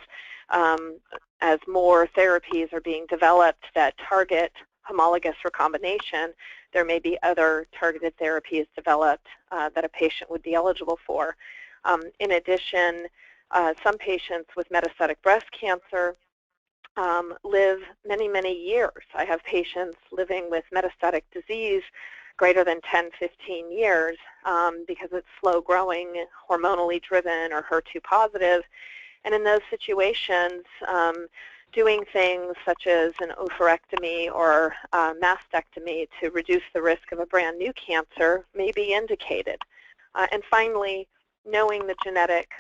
more therapies are being developed that target homologous recombination, there may be other targeted therapies developed that a patient would be eligible for. In addition, some patients with metastatic breast cancer live many, many years. I have patients living with metastatic disease greater than 10, 15 years because it's slow growing, hormonally driven, or HER2 positive. And in those situations, doing things such as an oophorectomy or mastectomy to reduce the risk of a brand new cancer may be indicated. And finally, knowing the genetic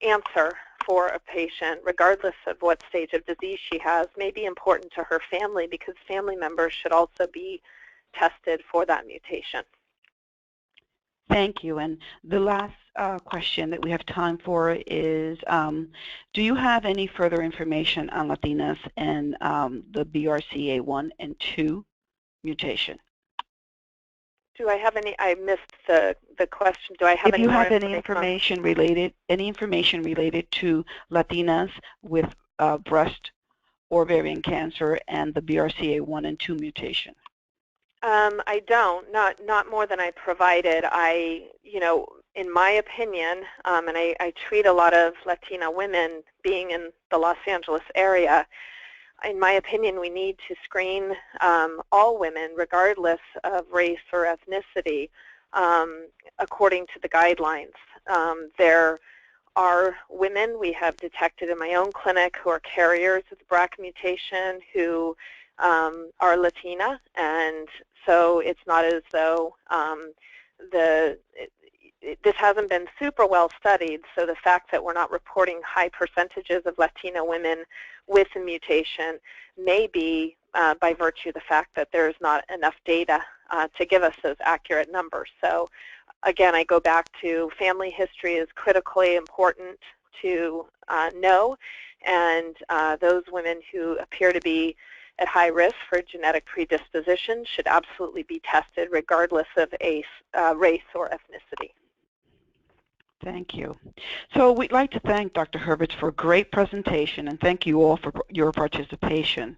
answer for a patient, regardless of what stage of disease she has, may be important to her family because family members should also be tested for that mutation. Thank you. And the last question that we have time for is, do you have any further information on Latinas and the BRCA1 and 2 mutation? Do I have any? I missed the question. Do I have any more information? If you have any information related to Latinas with breast or ovarian cancer and the BRCA1 and 2 mutation. I don't. Not more than I provided. In my opinion, and I treat a lot of Latina women being in the Los Angeles area. In my opinion, we need to screen all women, regardless of race or ethnicity, according to the guidelines. There are women we have detected in my own clinic who are carriers of the BRCA mutation who are Latina, and so it's not as though this hasn't been super well studied, so the fact that we're not reporting high percentages of Latina women with a mutation may be by virtue of the fact that there's not enough data to give us those accurate numbers. So again, I go back to family history is critically important to know, and those women who appear to be at high risk for genetic predisposition should absolutely be tested regardless of race or ethnicity. Thank you. So we'd like to thank Dr. Hurvitz for a great presentation, and thank you all for your participation.